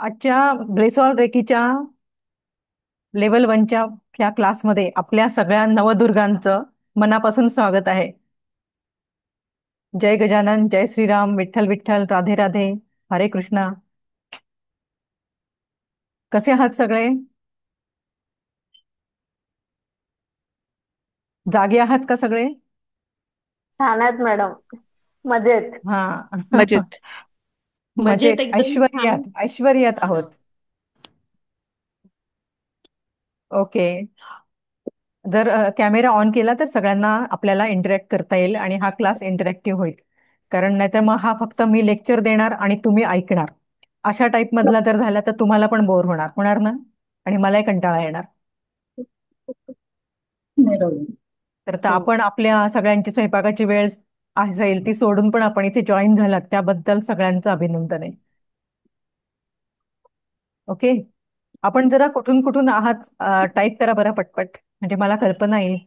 आजच्या ब्लेसॉल रेकीच्या लेवल 1च्या ह्या क्लासमध्ये आपल्या सगळ्या नवदुर्गांचं मनापासून स्वागत आहे. जय गजानन, जय श्रीराम, विठ्ठल विठ्ठल, राधे राधे, हरे कृष्णा. कसे आहात सगळे? जागे आहात का सगळे? छान आहेत मॅडम. मजेत. हा. मजेत. मजेत मजेत, एकदम छान. ऐश्वर्यात ऐश्वर्यात आहोत. ओके. जर कॅमेरा ऑन केला तर सगळ्यांना आपल्याला इंटरॅक्ट करता येईल आणि हा क्लास इंटरॅक्टिव्ह होईल. कारण नाहीतर मग हा फक्त मी लेक्चर देणार आणि तुम्ही ऐकणार अशा टाईप मधला जर झाला तर तुम्हाला पण बोर होणार ना, आणि मलाही कंटाळा येणार. बरोबर. तर हो. आपण आपल्या सगळ्यांची स्वयंपाकाची वेळ असेल ती सोडून पण आपण इथे जॉईन झालात त्याबद्दल सगळ्यांचं अभिनंदन आहे. ओके. आपण जरा कुठून कुठून आहात टाईप करा बरं पटपट, म्हणजे मला कल्पना येईल.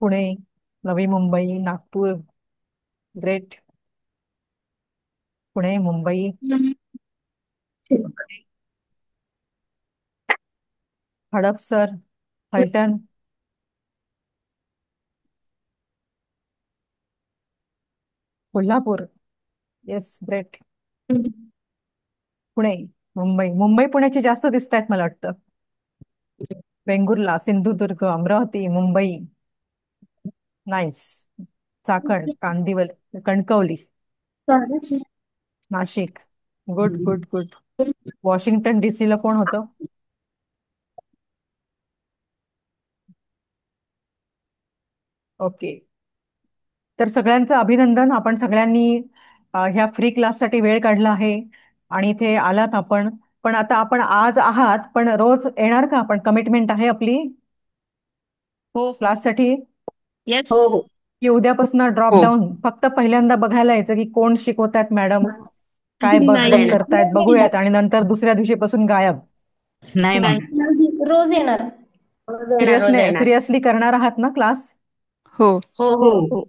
Pune, Navi Mumbai, Nagpur. Great. Pune, Mumbai, Hadapsar, Phaltan, Kolhapur. Yes, great. Pune, Mumbai. Mumbai पुण्याची जास्त दिसत आहेत मला वाटतं. Vengurla, Sindhudurg, Amravati, Mumbai. Nice. Chakan, Kandivali, Kankavli, Nashik. Good good good. Washington DC ला कोण होतं? ओके. तर सगळ्यांचं अभिनंदन. आपण सगळ्यांनी ह्या फ्री क्लाससाठी वेळ काढला आहे आणि इथे आलात आपण. पण आता आपण आज आहात, पण रोज येणार का आपण? कमिटमेंट आहे आपली हो हो. क्लाससाठी येस. हो हो. की उद्यापासून ड्रॉप हो. डाऊन फक्त पहिल्यांदा बघायला यायचं की कोण शिकवतायत मॅडम, काय बघ बघ नाही नाही. करतायत रोज बघूयात, येणार. आणि नंतर दुसऱ्या दिवशीपासून गायब? नाही मॅम. नाही, रोज येणार. रोज येणार, रोज येणार. सिरियसली करणार आहात ना क्लास? हो. हो हो. हो.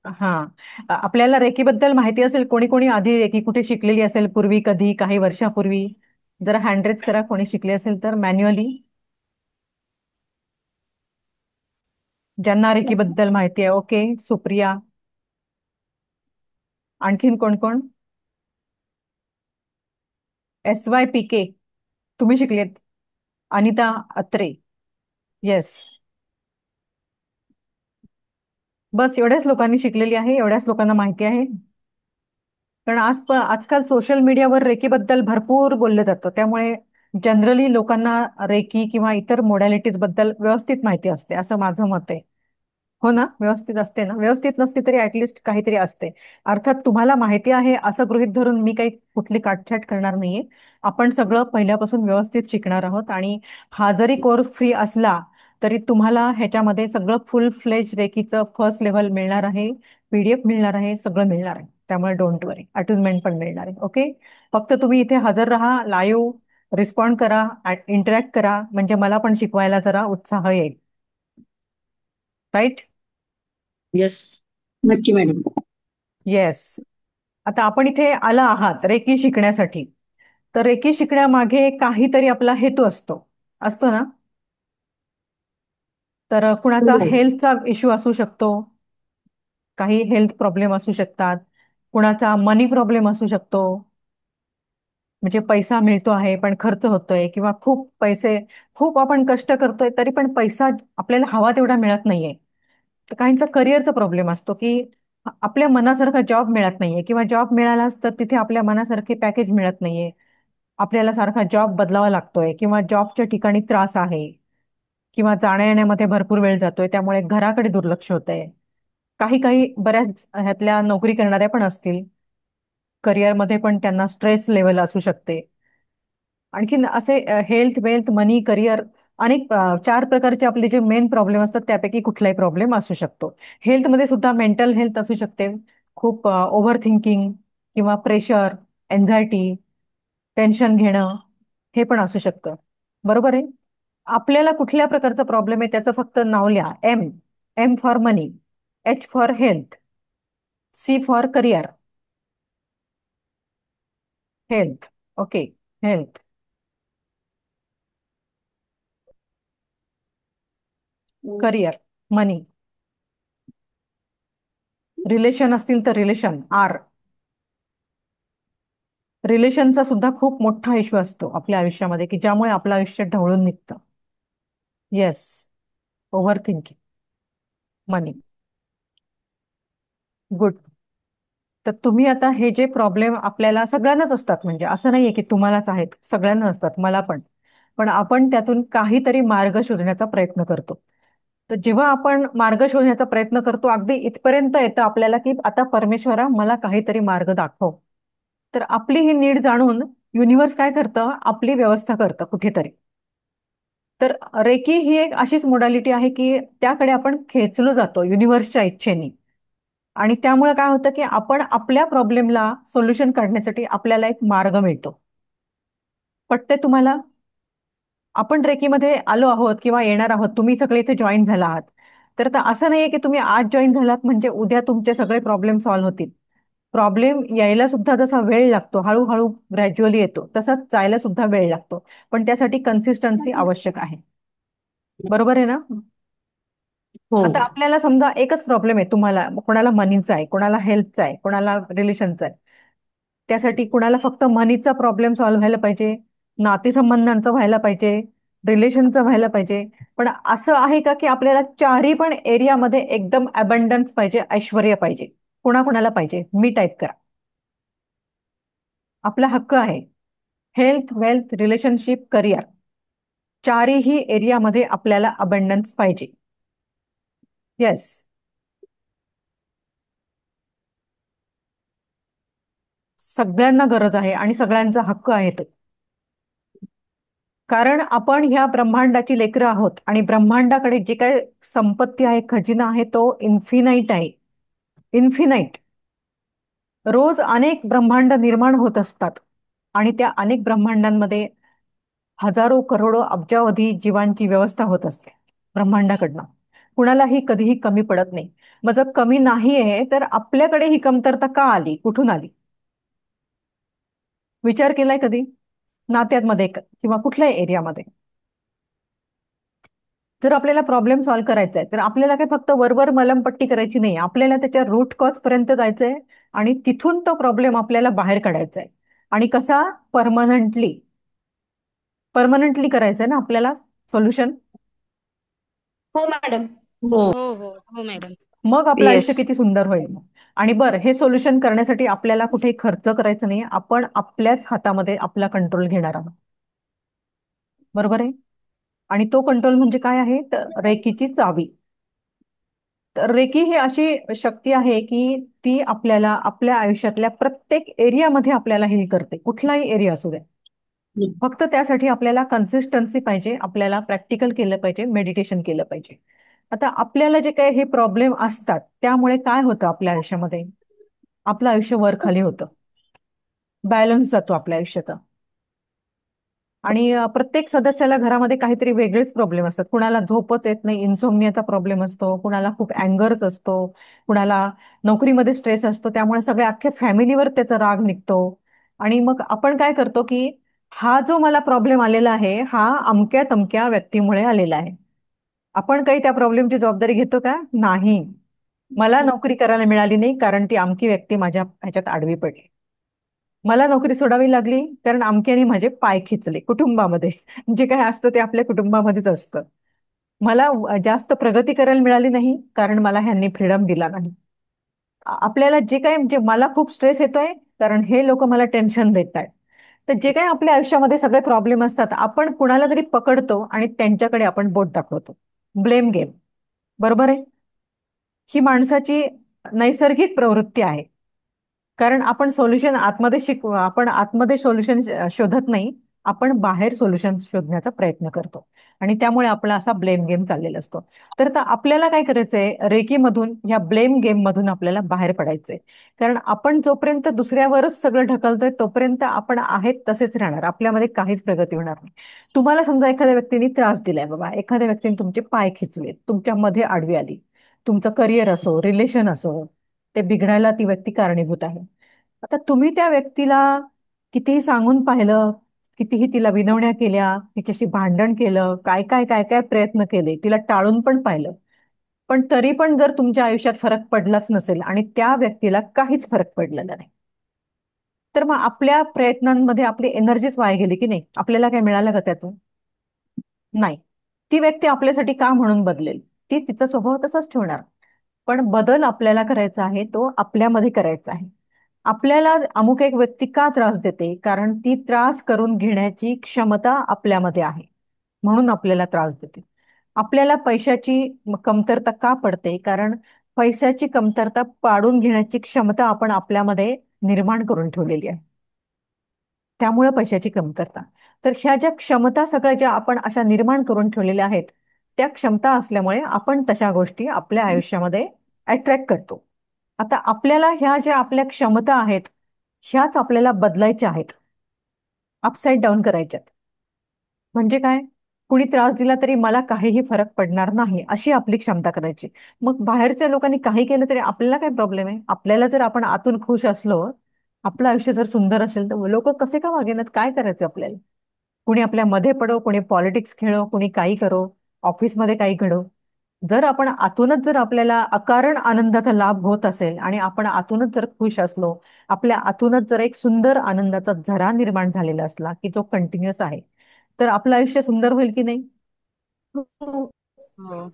हा. आपल्याला रेकीबद्दल माहिती असेल, कोणी कोणी आधी रेकी कुठे शिकलेली असेल पूर्वी, कधी काही वर्षापूर्वी? जरा हँड करा कोणी शिकले असेल तर मॅन्युअली. ज्यांना रेकीबद्दल माहिती आहे. ओके, सुप्रिया. आणखीन कोण कोण? SYPK तुम्ही शिकलेत? अनिता अत्रे. येस. बस एवढ्याच लोकांनी शिकलेली आहे, एवढ्याच लोकांना माहिती आहे. कारण आजकाल सोशल मीडियावर रेकीबद्दल भरपूर बोललं जातं, त्यामुळे जनरली लोकांना रेकी किंवा इतर मोडॅलिटीज बद्दल व्यवस्थित माहिती असते असं माझं मत आहे. हो ना? व्यवस्थित असते ना? व्यवस्थित नसली तरी ऍटलिस्ट काहीतरी असते. अर्थात तुम्हाला माहिती आहे असं गृहीत धरून मी काही कुठली काटछाट करणार नाहीये. आपण सगळं पहिल्यापासून व्यवस्थित शिकणार आहोत आणि हा जरी कोर्स फ्री असला तरी तुम्हाला ह्याच्यामध्ये सगळं फुल फ्लेज रेकीचं फर्स्ट लेव्हल मिळणार आहे. PDF मिळणार आहे, सगळं मिळणार आहे. त्यामुळे डोंट वरी, अटुनमेंट पण मिळणार आहे. ओके. फक्त तुम्ही इथे हजर राहा, लाईव्ह रिस्पॉन्ड करा, इंटरॅक्ट करा, म्हणजे मला पण शिकवायला जरा उत्साह येईल. राईट? येस. नक्की मॅडम. येस. आता आपण इथे आला आहात रेकी शिकण्यासाठी, तर रेकी शिकण्यामागे काहीतरी आपला हेतू असतो, असतो ना? तर कुणाचा हो. हेल्थचा इश्यू असू शकतो, काही हेल्थ प्रॉब्लेम असू शकतात, कुणाचा मनी प्रॉब्लेम असू शकतो, म्हणजे पैसा मिळतो आहे पण खर्च होतोय, किंवा खूप आपण कष्ट करतोय तरी पण पैसा आपल्याला हवा तेवढा मिळत नाहीये. तर काहींचा करिअरचा प्रॉब्लेम असतो की आपल्या मनासारखा जॉब मिळत नाहीये, किंवा जॉब मिळालाच तर तिथे आपल्या मनासारखे पॅकेज मिळत नाहीये, आपल्याला सारखा जॉब बदलावा लागतोय, किंवा जॉबच्या ठिकाणी त्रास आहे, किंवा जाण्या येण्यामध्ये भरपूर वेळ जातोय त्यामुळे घराकडे दुर्लक्ष होतंय. काही काही बऱ्याच ह्यातल्या नोकरी करणाऱ्या पण असतील, करिअरमध्ये पण त्यांना स्ट्रेस लेवल असू शकते. आणखीन असे हेल्थ, वेल्थ, मनी, करिअर, अनेक 4 प्रकारचे आपले जे मेन प्रॉब्लेम असतात त्यापैकी कुठलाही प्रॉब्लेम असू शकतो. हेल्थमध्ये सुद्धा मेंटल हेल्थ असू शकते, खूप ओव्हर थिंकिंग किंवा प्रेशर, एन्झायटी, टेन्शन घेणं, हे पण असू शकतं. बरोबर आहे. आपल्याला कुठल्या प्रकारचा प्रॉब्लेम आहे त्याचं फक्त नाव लिहा. M. M for money, H for health, C for career. Health. Okay. Health, career, money. Relation असतील तर रिलेशन, आर. रिलेशनचा सुद्धा खूप मोठा इश्यू असतो आपल्या आयुष्यामध्ये की ज्यामुळे आपलं आयुष्य ढवळून निघतं. Yes. Over thinking. Money. Good. तर तुम्ही आता हे जे प्रॉब्लेम आपल्याला सगळ्यांनाच असतात, म्हणजे असं नाहीये की तुम्हालाच आहेत, सगळ्यांना असतात, मला पण. पण आपण त्यातून काहीतरी मार्ग शोधण्याचा प्रयत्न करतो. तर जेव्हा आपण मार्ग शोधण्याचा प्रयत्न करतो, अगदी इथपर्यंत येतं आपल्याला की आता परमेश्वरा मला काहीतरी मार्ग दाखव. तर आपली ही नीड जाणून युनिव्हर्स काय करतं, आपली व्यवस्था करतं कुठेतरी. तर रेकी ही एक अशीच मोडॅलिटी आहे की त्याकडे आपण खेचलो जातो युनिव्हर्सच्या इच्छेने. आणि त्यामुळे काय होतं की आपण आपल्या प्रॉब्लेमला सोल्युशन काढण्यासाठी आपल्याला एक मार्ग मिळतो. पटते तुम्हाला? आपण रेकीमध्ये आलो आहोत किंवा येणार आहोत, तुम्ही सगळे इथे जॉईन झाला आहात. तर आता असं नाहीये की तुम्ही आज जॉईन झालात म्हणजे उद्या तुमचे सगळे प्रॉब्लेम सॉल्व्ह होतील. प्रॉब्लेम यायला सुद्धा जसा वेळ लागतो, हळूहळू ग्रॅज्युअली येतो, तसाच जायला सुद्धा वेळ लागतो. पण त्यासाठी कन्सिस्टन्सी आवश्यक आहे. बरोबर आहे ना? हो. आता आपल्याला समजा एकच प्रॉब्लेम आहे, तुम्हाला कोणाला मनीचा आहे, कोणाला हेल्थचा आहे, कोणाला रिलेशनचा आहे. त्यासाठी कुणाला फक्त मनीचा प्रॉब्लेम सॉल्व्ह व्हायला पाहिजे, नातेसंबंधांचं व्हायला पाहिजे, रिलेशनचं व्हायला पाहिजे. पण असं आहे का की आपल्याला चारही पण एरियामध्ये एकदम अबंडन्स पाहिजे, ऐश्वर्य पाहिजे? कुणाकुणाला पाहिजे? मी टाईप करा. आपला हक्क आहे. हेल्थ, वेल्थ, रिलेशनशिप, करिअर, चारही एरियामध्ये आपल्याला अबंडन्स पाहिजे. येस. सगळ्यांना गरज आहे आणि सगळ्यांचा हक्क आहे तो. कारण आपण ह्या ब्रह्मांडाची लेकरं आहोत आणि ब्रह्मांडाकडे जे काय संपत्ती आहे, खजिना आहे, तो इन्फिनाईट आहे. इन्फिनाईट. रोज अनेक ब्रह्मांड निर्माण होत असतात आणि त्या अनेक ब्रह्मांडांमध्ये हजारो करोडो अब्जावधी जीवांची व्यवस्था होत असते ब्रह्मांडाकडनं. कुणालाही कधीही कमी पडत नाही. मग जर कमी नाही आहे तर आपल्याकडे ही कमतरता का आली, कुठून आली? विचार केलाय कधी? नात्यांमध्ये किंवा कुठल्याही एरियामध्ये जर आपल्याला प्रॉब्लेम सॉल्व्ह करायचा आहे तर आपल्याला काय फक्त वरवर मलमपट्टी करायची नाही, आपल्याला त्याच्या रूट कॉज पर्यंत जायचंय आणि तिथून तो प्रॉब्लेम आपल्याला बाहेर काढायचा आहे. आणि कसा? परमनंटली. परमनंटली करायचंय ना आपल्याला सोल्युशन. हो मॅडम. हो हो हो मॅडम. मग आपलं आयुष्य येस. किती सुंदर होईल. आणि बरं, हे सोल्युशन करण्यासाठी आपल्याला कुठे खर्च करायचं नाही, आपण आपल्याच हातामध्ये आपला कंट्रोल घेणार आहोत. बरोबर आहे? आणि तो कंट्रोल म्हणजे काय आहे? तर रेकीची चावी. तर रेकी ही अशी शक्ती आहे की ती आपल्याला आपल्या आयुष्यातल्या प्रत्येक एरियामध्ये आपल्याला हील करते, कुठलाही एरिया असू द्या. फक्त त्यासाठी आपल्याला कन्सिस्टन्सी पाहिजे, आपल्याला प्रॅक्टिकल केलं पाहिजे, मेडिटेशन केलं पाहिजे. आता आपल्याला जे काही हे प्रॉब्लेम असतात त्यामुळे काय होतं आपल्या आयुष्यामध्ये? आपलं आयुष्य वर खाली होतं, बॅलन्स जातो आपल्या आयुष्याचा. आणि प्रत्येक सदस्याला घरामध्ये काहीतरी वेगळेच प्रॉब्लेम असतात. कुणाला झोपच येत नाही, इन्सोमनियाचा प्रॉब्लेम असतो, कुणाला खूप अँगरच असतो, कुणाला नोकरीमध्ये स्ट्रेस असतो, त्यामुळे सगळ्या अख्ख्या फॅमिलीवर त्याचा राग निघतो. आणि मग आपण काय करतो की हा जो मला प्रॉब्लेम आलेला आहे हा अमक्या तमक्या व्यक्तीमुळे आलेला आहे. आपण काही त्या प्रॉब्लेमची जबाबदारी घेतो का? नाही. मला नोकरी करायला मिळाली नाही कारण ती अमकी व्यक्ती माझ्या ह्याच्यात आडवी पडली. मला नोकरी सोडावी लागली कारण अमक्याने माझे पाय खिचले कुटुंबामध्ये. जे काही असतं ते आपल्या कुटुंबामध्येच असतं. मला जास्त प्रगती करायला मिळाली नाही कारण मला ह्यांनी फ्रीडम दिला नाही. आपल्याला जे काही म्हणजे मला खूप स्ट्रेस येतोय कारण हे लोक मला टेन्शन देत आहेत. तर जे काही आपल्या आयुष्यामध्ये सगळे प्रॉब्लेम असतात आपण कुणाला तरी पकडतो आणि त्यांच्याकडे आपण बोट दाखवतो. Blame game. बरोबर आहे? ही माणसाची नैसर्गिक प्रवृत्ती आहे. कारण आपण सोल्युशन आतमध्ये आपण आतमध्ये सोल्युशन शोधत नाही, आपण बाहेर सोल्युशन शोधण्याचा प्रयत्न करतो आणि त्यामुळे आपला असा ब्लेम गेम चाललेला असतो. तर आता आपल्याला काय करायचंय, रेकीमधून ह्या ब्लेम गेम मधून आपल्याला बाहेर पडायचंय. कारण आपण जोपर्यंत दुसऱ्यावरच सगळं ढकलतोय तोपर्यंत आपण आहेत तसेच राहणार, आपल्यामध्ये काहीच प्रगती होणार नाही. तुम्हाला समजा एखाद्या व्यक्तीने त्रास दिलाय, बाबा एखाद्या व्यक्तीने तुमचे पाय खेचले, तुमच्यामध्ये आडवी आली, तुमचं करिअर असो, रिलेशन असो, ते बिघडायला ती व्यक्ती कारणीभूत आहे. आता तुम्ही त्या व्यक्तीला कितीही सांगून पाहिलं, कितीही तिला विनवण्या केल्या, तिच्याशी भांडण केलं, काय काय काय काय प्रयत्न केले, तिला टाळून पण पाहिलं, पण तरी पण जर तुमच्या आयुष्यात फरक पडलाच नसेल आणि त्या व्यक्तीला काहीच फरक पडलेला नाही, तर मग आपल्या प्रयत्नांमध्ये आपली एनर्जीच वाया गेली की नाही? आपल्याला काय मिळालं का त्यातून? नाही. ती व्यक्ती आपल्यासाठी का म्हणून बदलेल? ती तिचा स्वभाव तसाच ठेवणार. पण बदल आपल्याला करायचा आहे, तो आपल्यामध्ये करायचा आहे. आपल्याला अमुक एक व्यक्ती का त्रास देते? कारण ती त्रास करून घेण्याची क्षमता आपल्यामध्ये आहे, म्हणून आपल्याला त्रास देते. आपल्याला पैशाची कमतरता का पडते? कारण पैशाची कमतरता पाडून घेण्याची क्षमता आपण आपल्यामध्ये निर्माण करून ठेवलेली आहे. त्यामुळे पैशाची कमतरता. तर ह्या ज्या क्षमता सगळ्या ज्या आपण अशा निर्माण करून ठेवलेल्या आहेत, त्या क्षमता असल्यामुळे आपण तशा गोष्टी आपल्या आयुष्यामध्ये अट्रॅक्ट करतो. आता आपल्याला ह्या ज्या आपल्या क्षमता आहेत, ह्याच आपल्याला बदलायच्या आहेत, अपसाईड डाऊन करायच्यात. म्हणजे काय? कुणी त्रास दिला तरी मला काहीही फरक पडणार नाही, अशी आपली क्षमता करायची. मग बाहेरच्या लोकांनी काही केलं तरी आपल्याला काय प्रॉब्लेम आहे? आपल्याला जर आपण आतून खुश असलो, आपलं आयुष्य जर सुंदर असेल, तर लोक कसे का वागेनात? काय करायचं आपल्याला? कुणी आपल्या मध्ये पडो, कुणी पॉलिटिक्स खेळो, कुणी काही करो, ऑफिसमध्ये काही घडो, जर आपण आतूनच जर आपल्याला अकारण आनंदाचा लाभ होत असेल आणि आपण आतूनच जर खुश असलो, आपल्या आतूनच जर एक सुंदर आनंदाचा झरा निर्माण झालेला असला की जो कंटिन्युअस आहे, तर आपलं आयुष्य सुंदर होईल की नाही? हो. हो.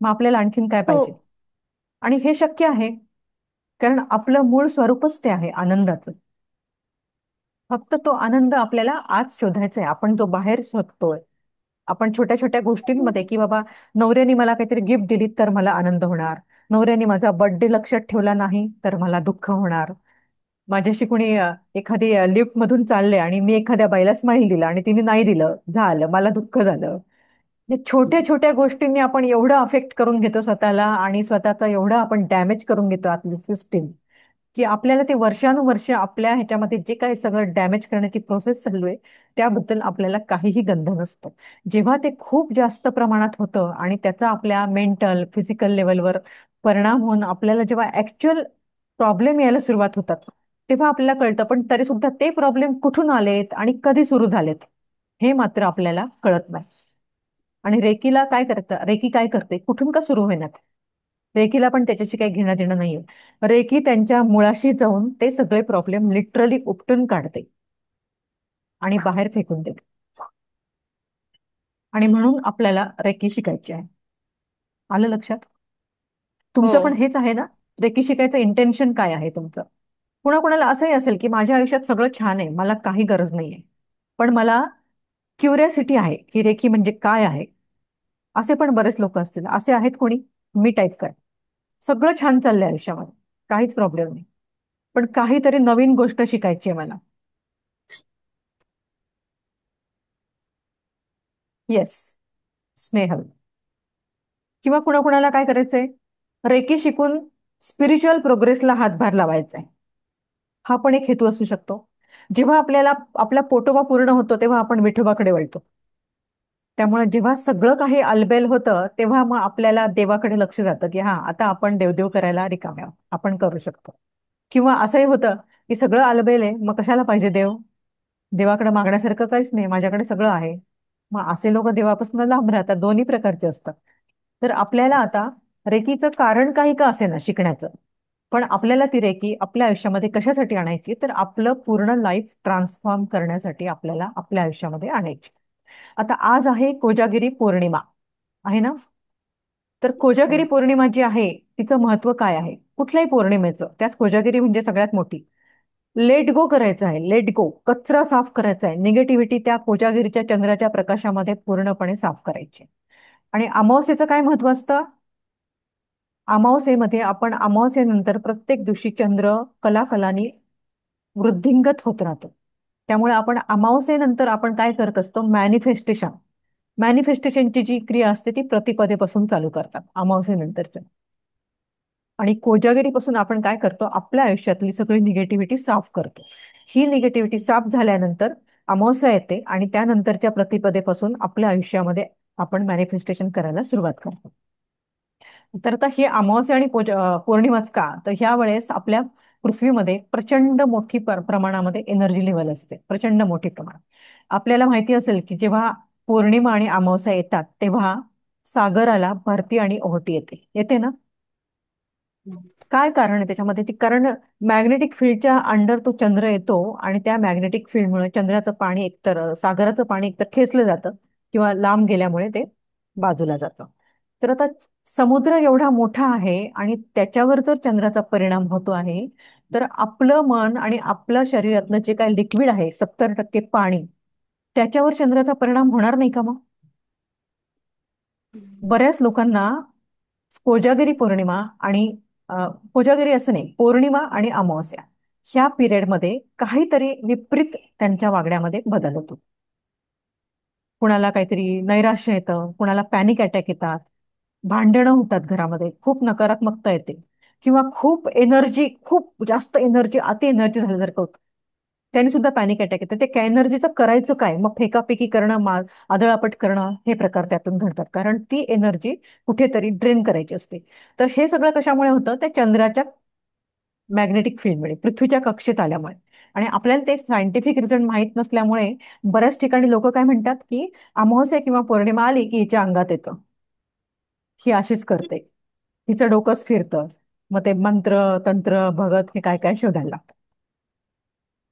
मग आपल्याला आणखीन काय हो. पाहिजे? आणि हे शक्य आहे, कारण आपलं मूळ स्वरूपच ते आहे आनंदाचं. फक्त तो आनंद आपल्याला आज शोधायचा आहे. आपण जो बाहेर शोधतोय, आपण छोट्या छोट्या गोष्टींमध्ये, की बाबा नवऱ्याने मला काहीतरी गिफ्ट दिली तर मला आनंद होणार, नवऱ्याने माझा बर्थडे लक्षात ठेवला नाही तर मला दुःख होणार, माझ्याशी कुणी एखादी लिफ्ट मधून चालले आणि मी एखाद्या बाईला स्माईल दिला आणि तिने नाही दिलं, झालं मला दुःख झालं. या छोट्या छोट्या गोष्टींनी आपण एवढं अफेक्ट करून घेतो स्वतःला आणि स्वतःचा एवढा आपण डॅमेज करून घेतो आपली सिस्टीम, की आपल्याला ते वर्षानुवर्ष आपल्या ह्याच्यामध्ये जे काही सगळं डॅमेज करण्याची प्रोसेस चालू आहे, त्याबद्दल आपल्याला काहीही गंध नसतो. जेव्हा ते खूप जास्त प्रमाणात होतं आणि त्याचा आपल्या मेंटल फिजिकल लेवलवर परिणाम होऊन आपल्याला जेव्हा ऍक्च्युअल प्रॉब्लेम यायला सुरुवात होतात, तेव्हा आपल्याला कळतं. पण तरी सुद्धा ते प्रॉब्लेम कुठून आलेत आणि कधी सुरू झालेत, हे मात्र आपल्याला कळत नाही. आणि रेकीला काय करतं, रेकी काय करते, कुठून का सुरू होईनात, रेकीला पण त्याच्याशी काही घेणं देणं नाहीये. रेकी त्यांच्या मुळाशी जाऊन ते सगळे प्रॉब्लेम लिटरली उपटून काढते आणि बाहेर फेकून देते. आणि म्हणून आपल्याला रेकी शिकायची आहे. आलं लक्षात? हो. तुमचं पण हेच आहे ना? रेकी शिकायचं इंटेन्शन काय आहे तुमचं? कुणाकुणाला असंही असेल की माझ्या आयुष्यात सगळं छान आहे, मला काही गरज नाहीये, पण मला क्युरिओसिटी आहे की रेकी म्हणजे काय आहे. असे पण बरेच लोक असतील. असे आहेत कोणी? मी टाईप कर. सगळं छान चाललंय आयुष्यामध्ये, काहीच प्रॉब्लेम नाही, पण काहीतरी नवीन गोष्ट शिकायची आहे मला. येस, स्नेहल. किंवा कुणाकुणाला काय करायचंय, रेकी शिकून स्पिरिच्युअल प्रोग्रेसला हातभार लावायचा आहे. हा पण एक हेतू असू शकतो. जेव्हा आपल्याला आपला पोटोबा पूर्ण होतो तेव्हा आपण विठोबाकडे वळतो. त्यामुळे जेव्हा सगळं काही अलबेल होतं तेव्हा मग आपल्याला देवाकडे लक्ष जातं, की हा आता आपण देवदेव करायला रिकामे आहोत, आपण करू शकतो. किंवा असंही होतं की सगळं अलबेल आहे, मग कशाला पाहिजे देव, देवाकडे मागण्यासारखं काहीच नाही, माझ्याकडे सगळं आहे. मग असे लोक देवापासून लांब राहतात. दोन्ही प्रकारचे असतात. तर आपल्याला आता रेकीचं कारण काही का असेना शिकण्याचं, पण आपल्याला ती रेकी आपल्या आयुष्यामध्ये कशासाठी आणायची, तर आपलं पूर्ण लाईफ ट्रान्सफॉर्म करण्यासाठी आपल्याला आपल्या आयुष्यामध्ये आणायची. आता आज आहे कोजागिरी पौर्णिमा, आहे ना? तर कोजागिरी हो. पौर्णिमा जी आहे, तिचं महत्व काय आहे? कुठल्याही पौर्णिमेचं, त्यात कोजागिरी म्हणजे सगळ्यात मोठी. लेट गो करायचं आहे, लेट गो, कचरा साफ करायचा आहे, निगेटिव्हिटी त्या कोजागिरीच्या चंद्राच्या प्रकाशामध्ये पूर्णपणे साफ करायची. आणि अमावस्येचं काय महत्व असतं? अमावस्येमध्ये आपण अमावस्येनंतर प्रत्येक दिवशी चंद्र कलाकलानी वृद्धिंगत होत राहतो. त्यामुळे आपण अमावस्येनंतर आपण काय करत असतो, मॅनिफेस्टेशनची जी क्रिया असते ती प्रतिपदेपासून चालू करतात अमावस्येनंतरच्या. आणि कोजागिरीपासून आपण काय करतो, आपल्या आयुष्यातली सगळी निगेटिव्हिटी साफ करतो. ही निगेटिव्हिटी साफ झाल्यानंतर अमावस्या येते आणि त्यानंतरच्या प्रतिपदेपासून आपल्या आयुष्यामध्ये आपण मॅनिफेस्टेशन करायला सुरुवात करतो. तर आता ही अमावस्या आणि पौर्णिमाच का, तर ह्या वेळेस आपल्या पृथ्वीमध्ये प्रचंड मोठी प्रमाणामध्ये एनर्जी लेव्हल असते, प्रचंड मोठी प्रमाणात. आपल्याला माहिती असेल की जेव्हा पौर्णिमा आणि अमावस्या येतात तेव्हा सागराला भरती आणि ओहोटी येते, येते ना. काय कारण आहे त्याच्यामध्ये, ती कारण मॅग्नेटिक फील्डच्या अंडर तो चंद्र येतो आणि त्या मॅग्नेटिक फील्डमुळे चंद्राचं पाणी एकतर सागराचं पाणी एकतर खेचलं जातं किंवा लांब गेल्यामुळे ते बाजूला जातं. तर आता समुद्र एवढा मोठा आहे आणि त्याच्यावर जर चंद्राचा परिणाम होतो आहे, तर आपलं मन आणि आपल्या शरीरातलं जे काही लिक्विड आहे 70% पाणी, त्याच्यावर चंद्राचा परिणाम होणार नाही का मग? बऱ्याच लोकांना कोजागिरी पौर्णिमा आणि कोजागिरी असं नाही, पौर्णिमा आणि अमावस्या ह्या पिरियडमध्ये काहीतरी विपरीत त्यांच्या वागण्यामध्ये बदल होतो. कुणाला काहीतरी नैराश्य येतं, कुणाला पॅनिक अटॅक येतात, भांडणं होतात घरामध्ये, खूप नकारात्मकता येते किंवा खूप एनर्जी, खूप जास्त एनर्जी, अति एनर्जी झाल्यासारखं होतं, त्याने सुद्धा पॅनिक अटॅक येते. ते एनर्जीचं करायचं काय, मग फेकाफेकी करणं, आदळापट करणं, हे प्रकार त्यातून घडतात, कारण ती एनर्जी कुठेतरी ड्रेन करायची असते. तर हे सगळं कशामुळे होतं, त्या चंद्राच्या मॅग्नेटिक फील्डमुळे, पृथ्वीच्या कक्षेत आल्यामुळे. आणि आपल्याला ते सायंटिफिक रिझन माहीत नसल्यामुळे बऱ्याच ठिकाणी लोक काय म्हणतात की अमावस्या किंवा पौर्णिमा आली की हिच्या अंगात येतं, ही अशीच करते, हिचं डोकंच फिरतं, मग ते मंत्र तंत्र भगत हे काय काय शोधायला लागतं.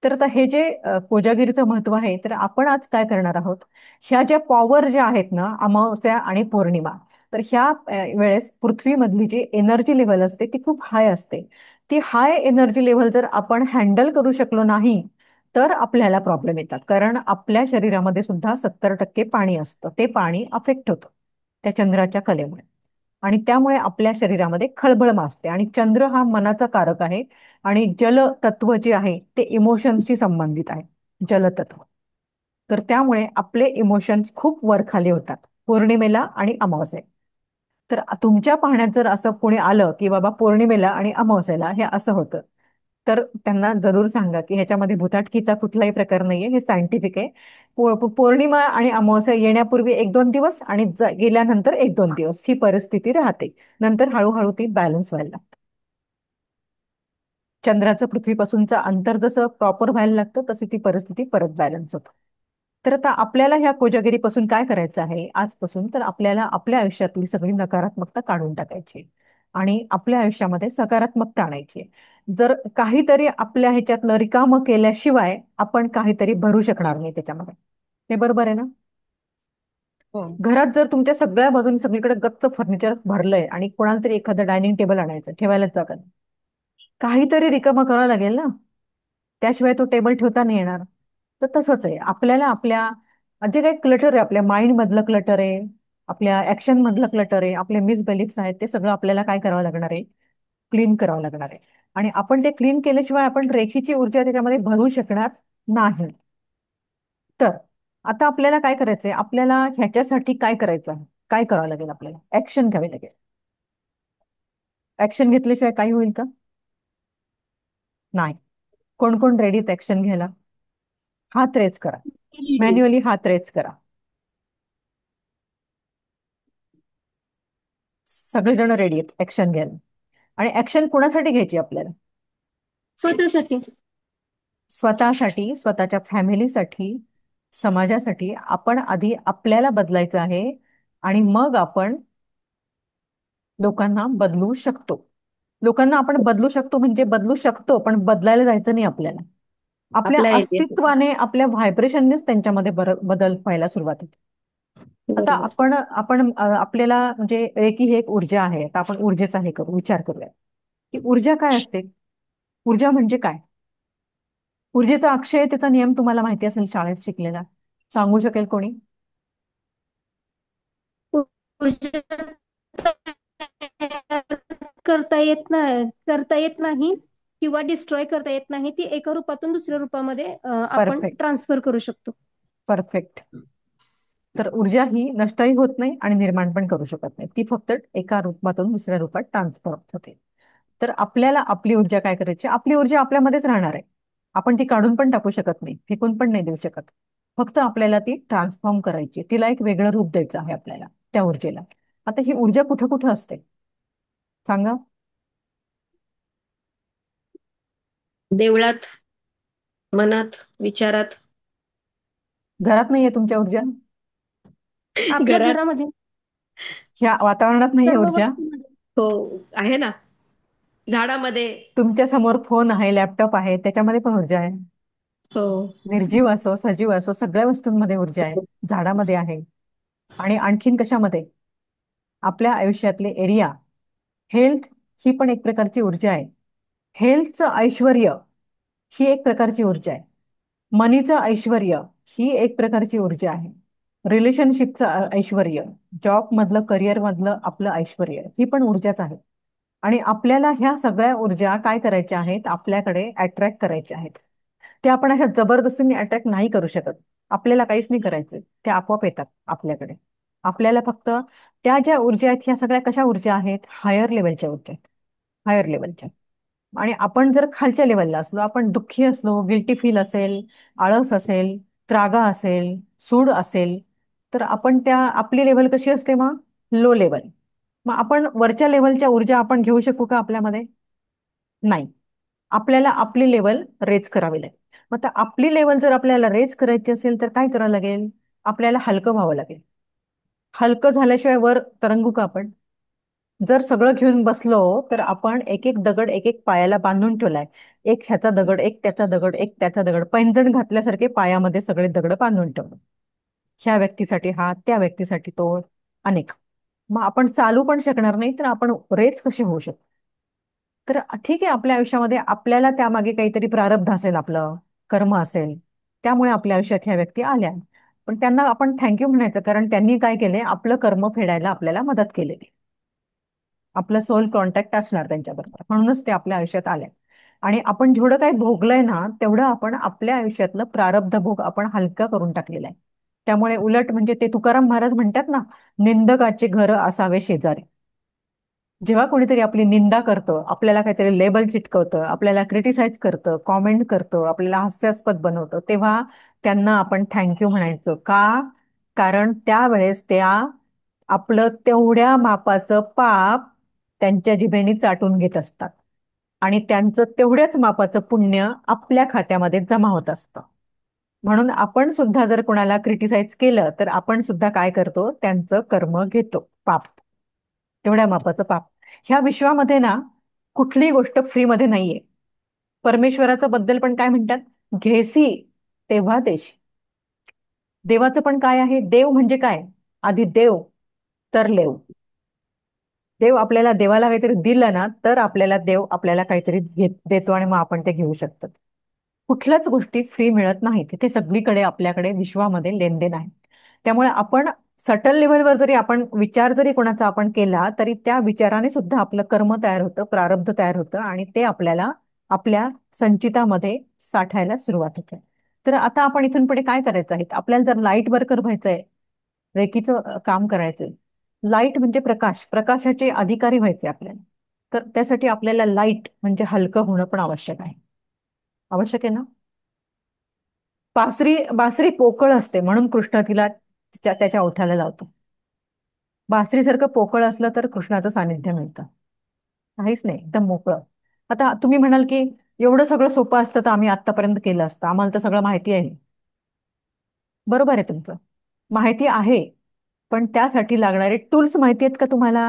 तर आता हे जे कोजागिरीचं महत्व आहे, तर आपण आज काय करणार आहोत, ह्या ज्या पॉवर ज्या आहेत ना अमावस्या आणि पौर्णिमा, तर ह्या वेळेस पृथ्वीमधली जी एनर्जी लेव्हल असते ती खूप हाय असते. ती हाय एनर्जी लेव्हल जर आपण हँडल करू शकलो नाही तर आपल्याला प्रॉब्लेम येतात, कारण आपल्या शरीरामध्ये सुद्धा 70% पाणी असतं, ते पाणी अफेक्ट होतं त्या चंद्राच्या कलेमुळे. आणि त्यामुळे आपल्या शरीरामध्ये खळबळ माजते. आणि चंद्र हा मनाचा कारक आहे आणि जल तत्व जे आहे ते इमोशन्सशी संबंधित आहे, जलतत्व. तर त्यामुळे आपले इमोशन्स खूप वरखाली होतात पौर्णिमेला आणि अमावस्येला. तर तुमच्या पाहण्यात जर असं कोणी आलं की बाबा पौर्णिमेला आणि अमावस्येला हे असं होतं, तर त्यांना जरूर सांगा की ह्याच्यामध्ये भुताटकीचा कुठलाही प्रकार नाहीये, हे सायंटिफिक आहे. पौर्णिमा आणि अमावस्या येण्यापूर्वी 1-2 दिवस आणि गेल्यानंतर 1-2 दिवस ही परिस्थिती राहते, नंतर हळूहळू ती बॅलन्स व्हायला लागते. चंद्राचं पृथ्वीपासूनचं अंतर जसं प्रॉपर व्हायला लागतं तशी ती परिस्थिती परत बॅलन्स होतं. तर आता आपल्याला ह्या कोजागिरीपासून काय करायचं आहे आजपासून, तर आपल्याला आपल्या आयुष्यातली सगळी नकारात्मकता काढून टाकायची आणि आपल्या आयुष्यामध्ये सकारात्मकता आणायची. जर काहीतरी आपल्या ह्याच्यातलं रिकामं केल्याशिवाय आपण काहीतरी भरू शकणार नाही त्याच्यामध्ये, हे बरोबर आहे ना. हो. घरात जर तुमच्या सगळ्या बाजूने सगळीकडे गच्च फर्निचर भरलंय आणि कोणाला तरी एखादं डायनिंग टेबल आणायचं, ठेवायलाच जागा नाही, काहीतरी रिकामं करावं लागेल ना, त्याशिवाय तो टेबल ठेवता नाही येणार. तर तसंच आहे, आपल्याला आपल्या जे काही क्लटर आहे, आपल्या माइंड मधलं क्लटर आहे, आपल्या ऍक्शन मधलं क्लटर आहे, आपले मिसबिलीफ्स आहेत, ते सगळं आपल्याला काय करावं लागणार आहे, क्लीन करावं लागणार आहे. आणि आपण ते क्लीन केल्याशिवाय आपण रेखीची ऊर्जा त्याच्यामध्ये भरू शकणार नाही. तर आता आपल्याला काय करायचंय, आपल्याला ह्याच्यासाठी काय करायचं आहे, काय करावं लागेल, आपल्याला ऍक्शन घ्यावी लागेल. ऍक्शन घेतल्याशिवाय काही होईल का? नाही. कोण कोण रेडीत ऍक्शन घ्यायला? हात रेज करा, मॅन्युअली हात रेज करा. सगळेजण रेडी आहेत ऍक्शन घ्यायला. आणि ऍक्शन कोणासाठी घ्यायची आपल्याला? स्वतःसाठी. स्वतःसाठी, स्वतःच्या फॅमिलीसाठी, समाजासाठी. आपण आधी आपल्याला बदलायचं आहे आणि मग आपण लोकांना बदलू शकतो. लोकांना आपण बदलू शकतो म्हणजे बदलू शकतो, पण बदलायला जायचं नाही आपल्याला. आपल्या आपल्या एरियात. अस्तित्वाने, आपल्या व्हायब्रेशननेच त्यांच्यामध्ये बदल व्हायला सुरुवात होते. आता बरोबर. आपल्याला म्हणजे रेकी ही एक ऊर्जा आहे. आता आपण ऊर्जेचा हे करू, विचार करूया की ऊर्जा काय असते. ऊर्जा म्हणजे काय? ऊर्जेचा अक्षय त्याचा नियम तुम्हाला माहिती असेल, शाळेत शिकलेला. सांगू शकेल कोणी? ऊर्जा तयार करता येत नाही, किंवा डिस्ट्रॉय करता येत नाही, ती एका रूपातून दुसऱ्या रूपामध्ये आपण परफेक्ट. ट्रान्सफर करू शकतो. परफेक्ट. तर ऊर्जा ही नष्टही होत नाही आणि निर्माण पण करू शकत नाही, ती फक्त एका रूपातून दुसऱ्या रूपात ट्रान्सफर होते. तर आपल्याला आपली ऊर्जा काय करायची, आपली ऊर्जा आपल्यामध्येच राहणार आहे. आपण ती काढून पण टाकू शकत नाही, फेकून पण नाही देऊ शकत. फक्त आपल्याला ती ट्रान्सफॉर्म करायची, तिला एक वेगळं रूप द्यायचं आहे आपल्याला त्या ऊर्जेला. आता ही ऊर्जा कुठं कुठं असते सांगा. देवळात, मनात, विचारात. घरात नाहीये तुमच्या ऊर्जा, आपल्या घरात. घरामध्ये ह्या वातावरणात नाहीये सर्व ऊर्जा. वस्तूमध्ये. हो, आहे ना. झाडामध्ये. तुमच्या समोर फोन आहे, लॅपटॉप आहे, त्याच्यामध्ये पण ऊर्जा आहे. हो. निर्जीव असो सजीव असो सगळ्या वस्तूंमध्ये ऊर्जा आहे. झाडामध्ये आहे. आणि आणखीन कशामध्ये, आपल्या आयुष्यातले एरिया, हेल्थ ही पण एक प्रकारची ऊर्जा आहे. हेल्थचं ऐश्वर्य ही एक प्रकारची ऊर्जा आहे. मनीचं ऐश्वर्य ही एक प्रकारची ऊर्जा आहे. रिलेशनशिपचं ऐश्वर्य, जॉब मधलं करिअर मधलं आपलं ऐश्वर्य ही पण ऊर्जाच आहे. आणि आपल्याला ह्या सगळ्या ऊर्जा काय करायच्या आहेत, आपल्याकडे अट्रॅक्ट करायच्या आहेत. ते आपण अशा जबरदस्तीने अट्रॅक्ट नाही करू शकत. आपल्याला काहीच नाही करायचं, ते आपोआप येतात आपल्याकडे. आपल्याला फक्त त्या ज्या ऊर्जा आहेत, ह्या सगळ्या कशा ऊर्जा आहेत, हायर लेवलच्या ऊर्जा आहेत. हायर लेवलच्या. आणि आपण जर खालच्या लेवलला असलो, आपण दुःखी असलो, गिल्टी फील असेल, आळस असेल, त्रागा असेल, सूड असेल, तर आपण त्या आपली लेवल कशी असते मग, लो लेवल. मग आपण वरच्या लेवलच्या ऊर्जा आपण घेऊ शकू का आपल्यामध्ये, नाही. आपल्याला आपली लेवल रेज करावी लागेल. मग आता आपली लेवल जर आपल्याला रेज करायची असेल तर काय करावं लागेल, आपल्याला हलकं व्हावं लागेल. हलकं झाल्याशिवाय वर तरंगू का आपण. जर सगळं घेऊन बसलो तर आपण एक एक दगड एक एक पायाला बांधून ठेवलाय. एक ह्याचा दगड, एक त्याचा दगड, एक त्याचा दगड, पैंजण घातल्यासारखे पायामध्ये सगळे दगड बांधून ठेवलं. ह्या व्यक्तीसाठी हा, त्या व्यक्तीसाठी तो, अनेक. मग आपण चालू पण शकणार नाही, तर आपण रेच कसे होऊ शकतो. तर ठीक आहे, आपल्या आयुष्यामध्ये आपल्याला त्यामागे काहीतरी प्रारब्ध असेल, आपलं कर्म असेल, त्यामुळे आपल्या आयुष्यात ह्या व्यक्ती आल्या. पण त्यांना आपण थँक्यू म्हणायचं, कारण त्यांनी काय केले, आपलं कर्म फेडायला आपल्याला मदत केलेली. आपलं सोल कॉन्टॅक्ट असणार त्यांच्याबरोबर, म्हणूनच ते आपल्या आयुष्यात आले. आणि आपण जेवढं काही भोगलंय ना, तेवढं आपण आपल्या आयुष्यातलं प्रारब्ध भोग आपण हलका करून टाकलेला आहे. त्यामुळे उलट म्हणजे ते तुकाराम महाराज म्हणतात ना, निंदकाचे घर असावे शेजारी. जेव्हा कोणीतरी आपली निंदा करतं, आपल्याला काहीतरी लेबल चिटकवतं, आपल्याला क्रिटिसाइज करतं, कॉमेंट करतं, आपल्याला हास्यास्पद बनवतं, तेव्हा त्यांना आपण थँक्यू म्हणायचं का, कारण त्यावेळेस त्या आपलं तेवढ्या मापाचं पाप त्यांच्या जिभेने चाटून घेत असतात. आणि त्यांचं तेवढ्याच मापाचं पुण्य आपल्या खात्यामध्ये जमा होत असतं. म्हणून आपण सुद्धा जर कोणाला क्रिटिसाइज केलं तर आपण सुद्धा काय करतो, त्यांचं कर्म घेतो, पाप, तेवढ्या मापाचं पाप. ह्या विश्वामध्ये ना कुठलीही गोष्ट फ्रीमध्ये नाहीये. परमेश्वराचं बद्दल पण काय म्हणतात, घेसी तेव्हा देशी. देवाचं पण काय आहे, देव म्हणजे काय, आधी देव तर लेव. देव आपल्याला, देवाला काहीतरी दिलं ना तर आपल्याला देव आपल्याला काहीतरी देतो आणि मग आपण ते घेऊ शकतो. कुठल्याच गोष्टी फ्री मिळत नाही, तिथे सगळीकडे आपल्याकडे विश्वामध्ये लेनदेन आहे. त्यामुळे आपण सटल लेव्हलवर जरी आपण विचार जरी कोणाचा आपण केला, तरी त्या विचाराने सुद्धा आपलं कर्म तयार होतं, प्रारब्ध तयार होतं, आणि ते आपल्याला आपल्या संचितामध्ये साठायला सुरुवात होते. तर आता आपण इथून पुढे काय करायचं आहे, आपल्याला जर लाईट वर्कर व्हायचंय, रेकीचं काम करायचंय. लाईट म्हणजे प्रकाश, प्रकाशाचे अधिकारी व्हायचे आपल्याला. तर त्यासाठी आपल्याला लाईट म्हणजे हलकं होणं पण आवश्यक आहे. आवश्यक आहे ना. बासरी बासरी पोकळ असते, म्हणून कृष्ण तिला त्याच्या ओठाला लावतो. बासरीसारखं पोकळ असलं तर कृष्णाचं सानिध्य मिळतं. काहीच नाही, एकदम मोकळं. आता तुम्ही म्हणाल की एवढं सगळं सोपं असतं तर आम्ही आतापर्यंत केलं असतं, आम्हाला तर सगळं माहिती आहे. बरोबर आहे तुमचं, माहिती आहे. पण त्यासाठी लागणारे टूल्स माहिती आहेत का तुम्हाला.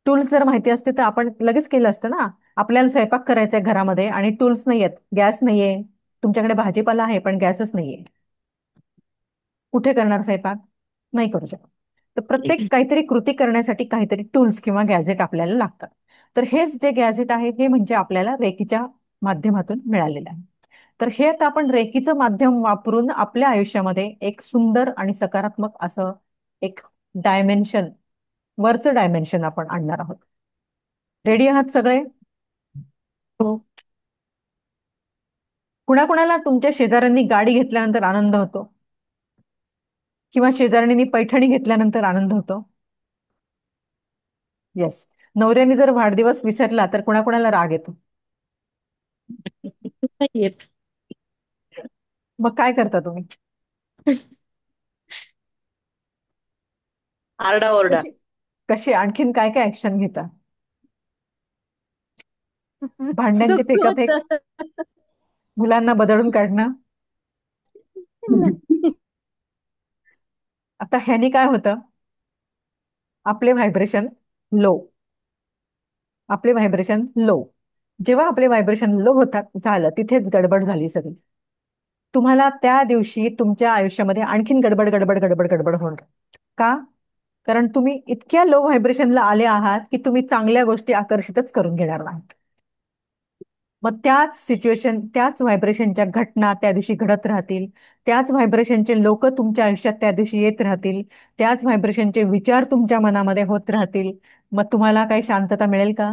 टूल्स जर माहिती असते तर आपण लगेच केलं असतं ना. आपल्याला स्वयंपाक करायचा आहे घरामध्ये आणि टूल्स नाहीयेत, गॅस नाहीये, तुमच्याकडे भाजीपाला आहे पण गॅसच नाहीये, कुठे करणार स्वयंपाक, नाही करू शकत. तर प्रत्येक काहीतरी कृती करण्यासाठी काहीतरी टूल्स किंवा गॅझेट आपल्याला लागतात. तर हेच जे गॅझेट आहे हे म्हणजे आपल्याला रेकीच्या माध्यमातून मिळालेलं आहे. तर हे आता आपण रेकीचं माध्यम वापरून आपल्या आयुष्यामध्ये एक सुंदर आणि सकारात्मक असं एक डायमेन्शन, वरचं डायमेन्शन आपण आणणार आहोत. रेडी आहात सगळे. हो. कुणाकुणाला तुमच्या शेजाऱ्यांनी गाडी घेतल्यानंतर आनंद होतो, किंवा शेजाऱ्यांनी पैठणी घेतल्यानंतर आनंद होतो? येस. नवऱ्याने जर वाढदिवस विसरला तर कुणाकुणाला राग येतो? नाही येत. मग काय करता तुम्ही? आरडाओरडा. कशी कशी आणखीन काय काय ऍक्शन घेता? भांड्यांचे दुःख फेकाफेक, होत. मुलांना बदलून काढणं. आता ह्यानी काय होतं, आपले व्हायब्रेशन लो, आपले व्हायब्रेशन लो. जेव्हा आपले व्हायब्रेशन लो होतात, झालं, तिथेच गडबड झाली सगळी. तुम्हाला त्या दिवशी तुमच्या आयुष्यामध्ये आणखीन गडबड गडबड गडबड गडबड होणार. का? कारण तुम्ही इतक्या लो व्हायब्रेशनला आले आहात की तुम्ही चांगल्या गोष्टी आकर्षितच करून घेणार नाहीत. मग त्याच सिच्युएशन, त्याच व्हायब्रेशनच्या घटना त्या दिवशी घडत राहतील, त्याच व्हायब्रेशनचे लोक तुमच्या आयुष्यात त्या दिवशी येत राहतील, त्याच व्हायब्रेशनचे विचार तुमच्या मनामध्ये होत राहतील. मग तुम्हाला काही शांतता मिळेल का?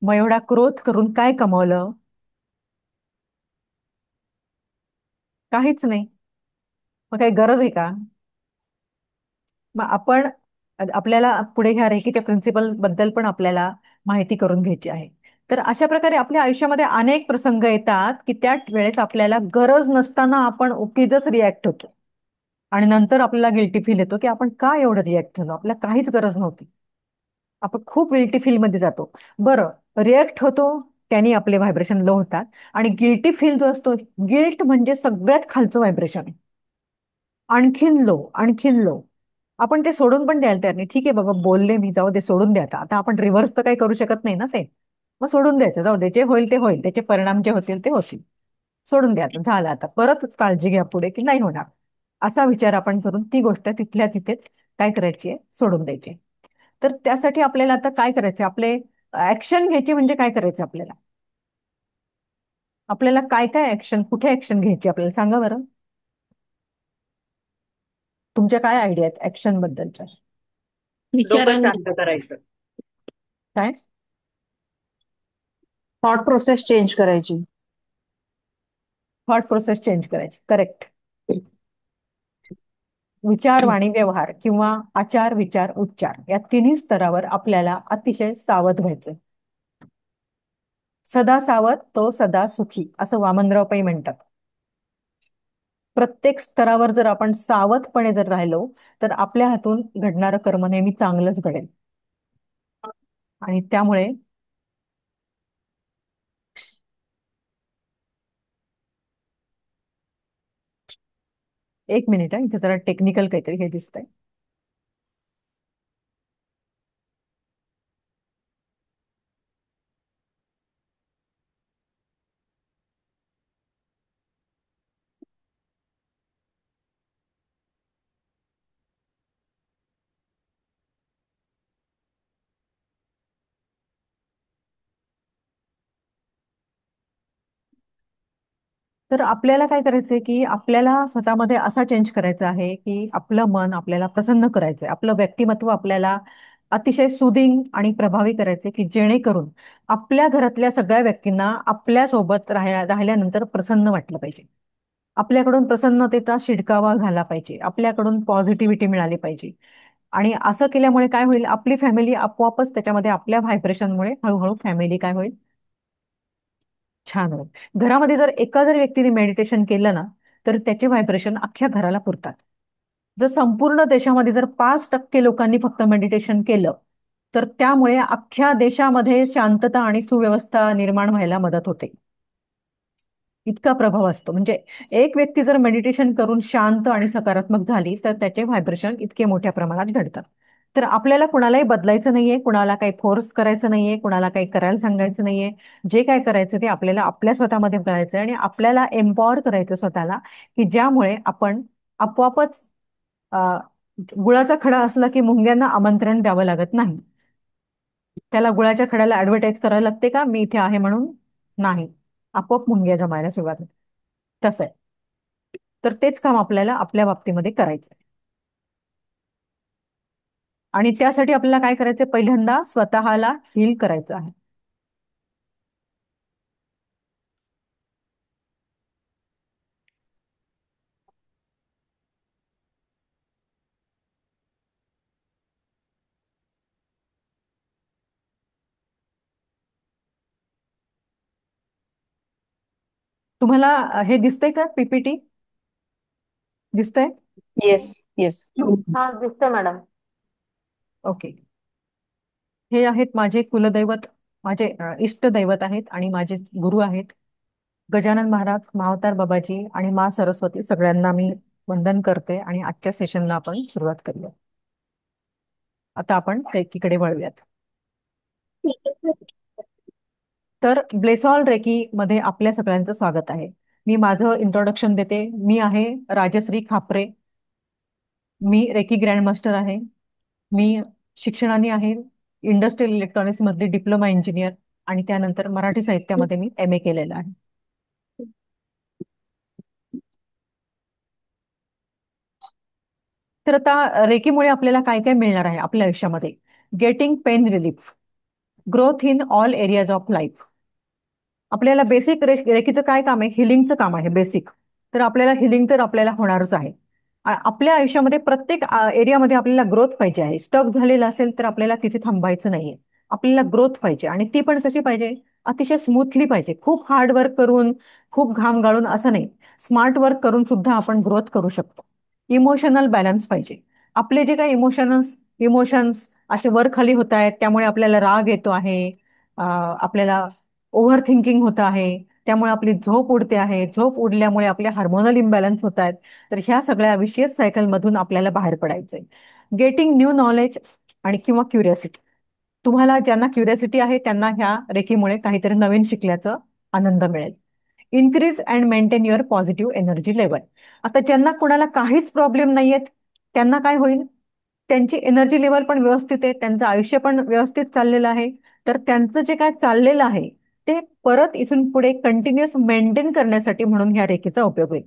मग एवढा क्रोध करून काय कमवलं? काहीच नाही. मग काही गरज आहे का? मग आपण, आपल्याला पुढे ह्या रेकीच्या प्रिन्सिपल बद्दल पण आपल्याला माहिती करून घ्यायची आहे. तर अशा प्रकारे आपल्या आयुष्यामध्ये अनेक प्रसंग येतात की त्या वेळेस आपल्याला गरज नसताना आपण उगीचच रिॲक्ट होतो, आणि नंतर आपल्याला गिल्टी फील येतो की आपण का एवढं रिॲक्ट झालो, आपल्याला काहीच गरज नव्हती. आपण खूप गिल्टी फील मध्ये जातो. बरं, रिॲक्ट होतो, त्यांनी आपले व्हायब्रेशन लो होतात. आणि गिल्टी फील जो असतो, गिल्ट म्हणजे सगळ्यात खालचं व्हायब्रेशन आहे. आणखीन लो, आणखीन लो. आपण ते सोडून पण द्यायला तयार नाही. ठीक आहे बाबा, बोलले मी, जाऊ दे, सोडून द्या. आता आपण रिव्हर्स तर काही करू शकत नाही ना ते. मग सोडून द्यायचं, जाऊ दे, जे होईल ते होईल, त्याचे परिणाम जे होतील ते होतील. सोडून द्या, झालं, आता परत काळजी घ्या पुढे की नाही होणार. असा विचार आपण करून ती गोष्ट तिथल्या तिथेच काय करायची आहे, सोडून द्यायची. तर त्यासाठी आपल्याला आता काय करायचं, आपले ऍक्शन घ्यायची. म्हणजे काय करायचं आपल्याला, आपल्याला काय काय ऍक्शन, कुठे ऍक्शन घ्यायची आपल्याला सांगा बरं. तुमच्या काय आयडिया आहेत ऍक्शन बद्दलच्या? डोकं शांत करायचं. काय? थॉट प्रोसेस चेंज करायची. थॉट प्रोसेस चेंज करायची, करेक्ट. विचार, वाणी, व्यवहार किंवा आचार, विचार, उच्चार या तिन्ही स्तरावर आपल्याला अतिशय सावध व्हायचं. सदा सावध तो सदा सुखी, असं वामनराव पै म्हणतात. प्रत्येक स्तरावर जर आपण सावधपणे जर राहिलो तर आपल्या हातून घडणारं कर्म नेहमी चांगलंच घडेल. आणि त्यामुळे एक मिनिट आहे, इथे जरा टेक्निकल काहीतरी हे दिसतंय. तर आपल्याला काय करायचंय की आपल्याला स्वतःमध्ये असा चेंज करायचा आहे की आपलं मन आपल्याला प्रसन्न करायचंय, आपलं व्यक्तिमत्व आपल्याला अतिशय सुदिंग आणि प्रभावी करायचे की जेणेकरून आपल्या घरातल्या सगळ्या व्यक्तींना आपल्या सोबत राहिल्यानंतर प्रसन्न वाटलं पाहिजे. आपल्याकडून प्रसन्नतेचा शिडकावा झाला पाहिजे, आपल्याकडून पॉझिटिव्हिटी मिळाली पाहिजे. आणि असं केल्यामुळे काय होईल, आपली फॅमिली आपोआपच त्याच्यामध्ये आपल्या व्हायब्रेशनमुळे हळूहळू फॅमिली काय होईल, छान होईल. घरामध्ये जर एका जर व्यक्तीने मेडिटेशन केलं ना तर त्याचे व्हायब्रेशन अख्ख्या घराला पुरतात. जर संपूर्ण देशामध्ये जर 5% लोकांनी फक्त मेडिटेशन केलं तर त्यामुळे अख्ख्या देशामध्ये शांतता आणि सुव्यवस्था निर्माण व्हायला मदत होते. इतका प्रभाव असतो. म्हणजे एक व्यक्ती जर मेडिटेशन करून शांत आणि सकारात्मक झाली तर त्याचे व्हायब्रेशन इतके मोठ्या प्रमाणात घडतात. तर आपल्याला कुणालाही बदलायचं नाहीये, कुणाला काही फोर्स करायचं नाहीये, कुणाला काही करायला सांगायचं नाहीये. जे काय करायचं ते आपल्याला आपल्या स्वतःमध्ये करायचं आणि आपल्याला एम्पॉवर करायचं स्वतःला, की ज्यामुळे आपण आपोआपच अ, गुळाचा खडा असला की मुंग्यांना आमंत्रण द्यावं लागत नाही. त्याला गुळाच्या खड्याला ऍडव्हर्टाईज करायला लागते का मी इथे आहे म्हणून? नाही. आपोआप मुंग्या जमायला सुरुवात होते. तसं आहे. तर तेच काम आपल्याला आपल्या बाबतीमध्ये करायचं आहे. आणि त्यासाठी आपल्याला काय करायचं, पहिल्यांदा स्वतःला हील करायचं आहे. तुम्हाला हे दिसतंय का पीपीटी दिसतंय? Yes yes. हा दिसतंय मॅडम. ओके. हे आहेत माझे कुलदैवत, माझे इष्ट दैवत आहेत आणि माझे गुरु आहेत. गजानन महाराज, मावतार बाबाजी आणि मा सरस्वती सगळ्यांना मी वंदन करते आणि आजच्या सेशनला आपण सुरुवात करूया. आता आपण रेकीकडे वळूयात. तर ब्लेसॉल रेकी मध्ये आपल्या सगळ्यांचं स्वागत आहे. मी माझं इंट्रोडक्शन देते. मी आहे राजश्री खापरे. मी रेकी ग्रँड मास्टर आहे. मी शिक्षणाने आहे इंडस्ट्रियल इलेक्ट्रॉनिक्स मधले डिप्लोमा इंजिनियर आणि त्यानंतर मराठी साहित्यामध्ये मी MA केलेलं आहे. तर आता रेकीमुळे आपल्याला काय काय मिळणार आहे आपल्या आयुष्यामध्ये? Getting pain relief, growth in all areas of life. आपल्याला बेसिक रेकीचं काय काम आहे? हिलिंगचं काम आहे बेसिक. तर आपल्याला हिलिंग तर आपल्याला होणारच आहे. आपल्या आयुष्यामध्ये प्रत्येक एरियामध्ये आपल्याला ग्रोथ पाहिजे आहे. स्टक झालेलं असेल तर आपल्याला तिथे थांबायचं नाहीये. आपल्याला ग्रोथ पाहिजे आणि ती पण कशी पाहिजे? अतिशय स्मूथली पाहिजे. खूप हार्ड वर्क करून, खूप घाम गाळून असं नाही. स्मार्ट वर्क करून सुद्धा आपण ग्रोथ करू शकतो. इमोशनल बॅलन्स पाहिजे. आपले जे काही इमोशन्स असे वर खाली होत आहेत, त्यामुळे आपल्याला राग येतो आहे, आपल्याला ओव्हर थिंकिंग होत आहे, त्यामुळे आपली झोप उडते आहे, झोप उडल्यामुळे आपले हार्मोनल इम्बॅलन्स होत आहेत. तर ह्या सगळ्या विशेष सायकलमधून आपल्याला बाहेर पडायचंय. गेटिंग न्यू नॉलेज आणि किंवा क्युरियोसिटी. तुम्हाला ज्यांना क्युरियोसिटी आहे त्यांना ह्या रेकीमुळे काहीतरी नवीन शिकल्याचा आनंद मिळेल. Increase and maintain your positive energy level. आता ज्यांना कुणाला काहीच प्रॉब्लेम नाहीयेत त्यांना काय होईल? त्यांची एनर्जी लेवल पण व्यवस्थित आहे, त्यांचं आयुष्य पण व्यवस्थित चाललेलं आहे. तर त्यांचं जे काय चाललेलं आहे ते परत इथून पुढे कंटिन्युअस मेंटेन करण्यासाठी म्हणून ह्या रेखेचा उपयोग होईल.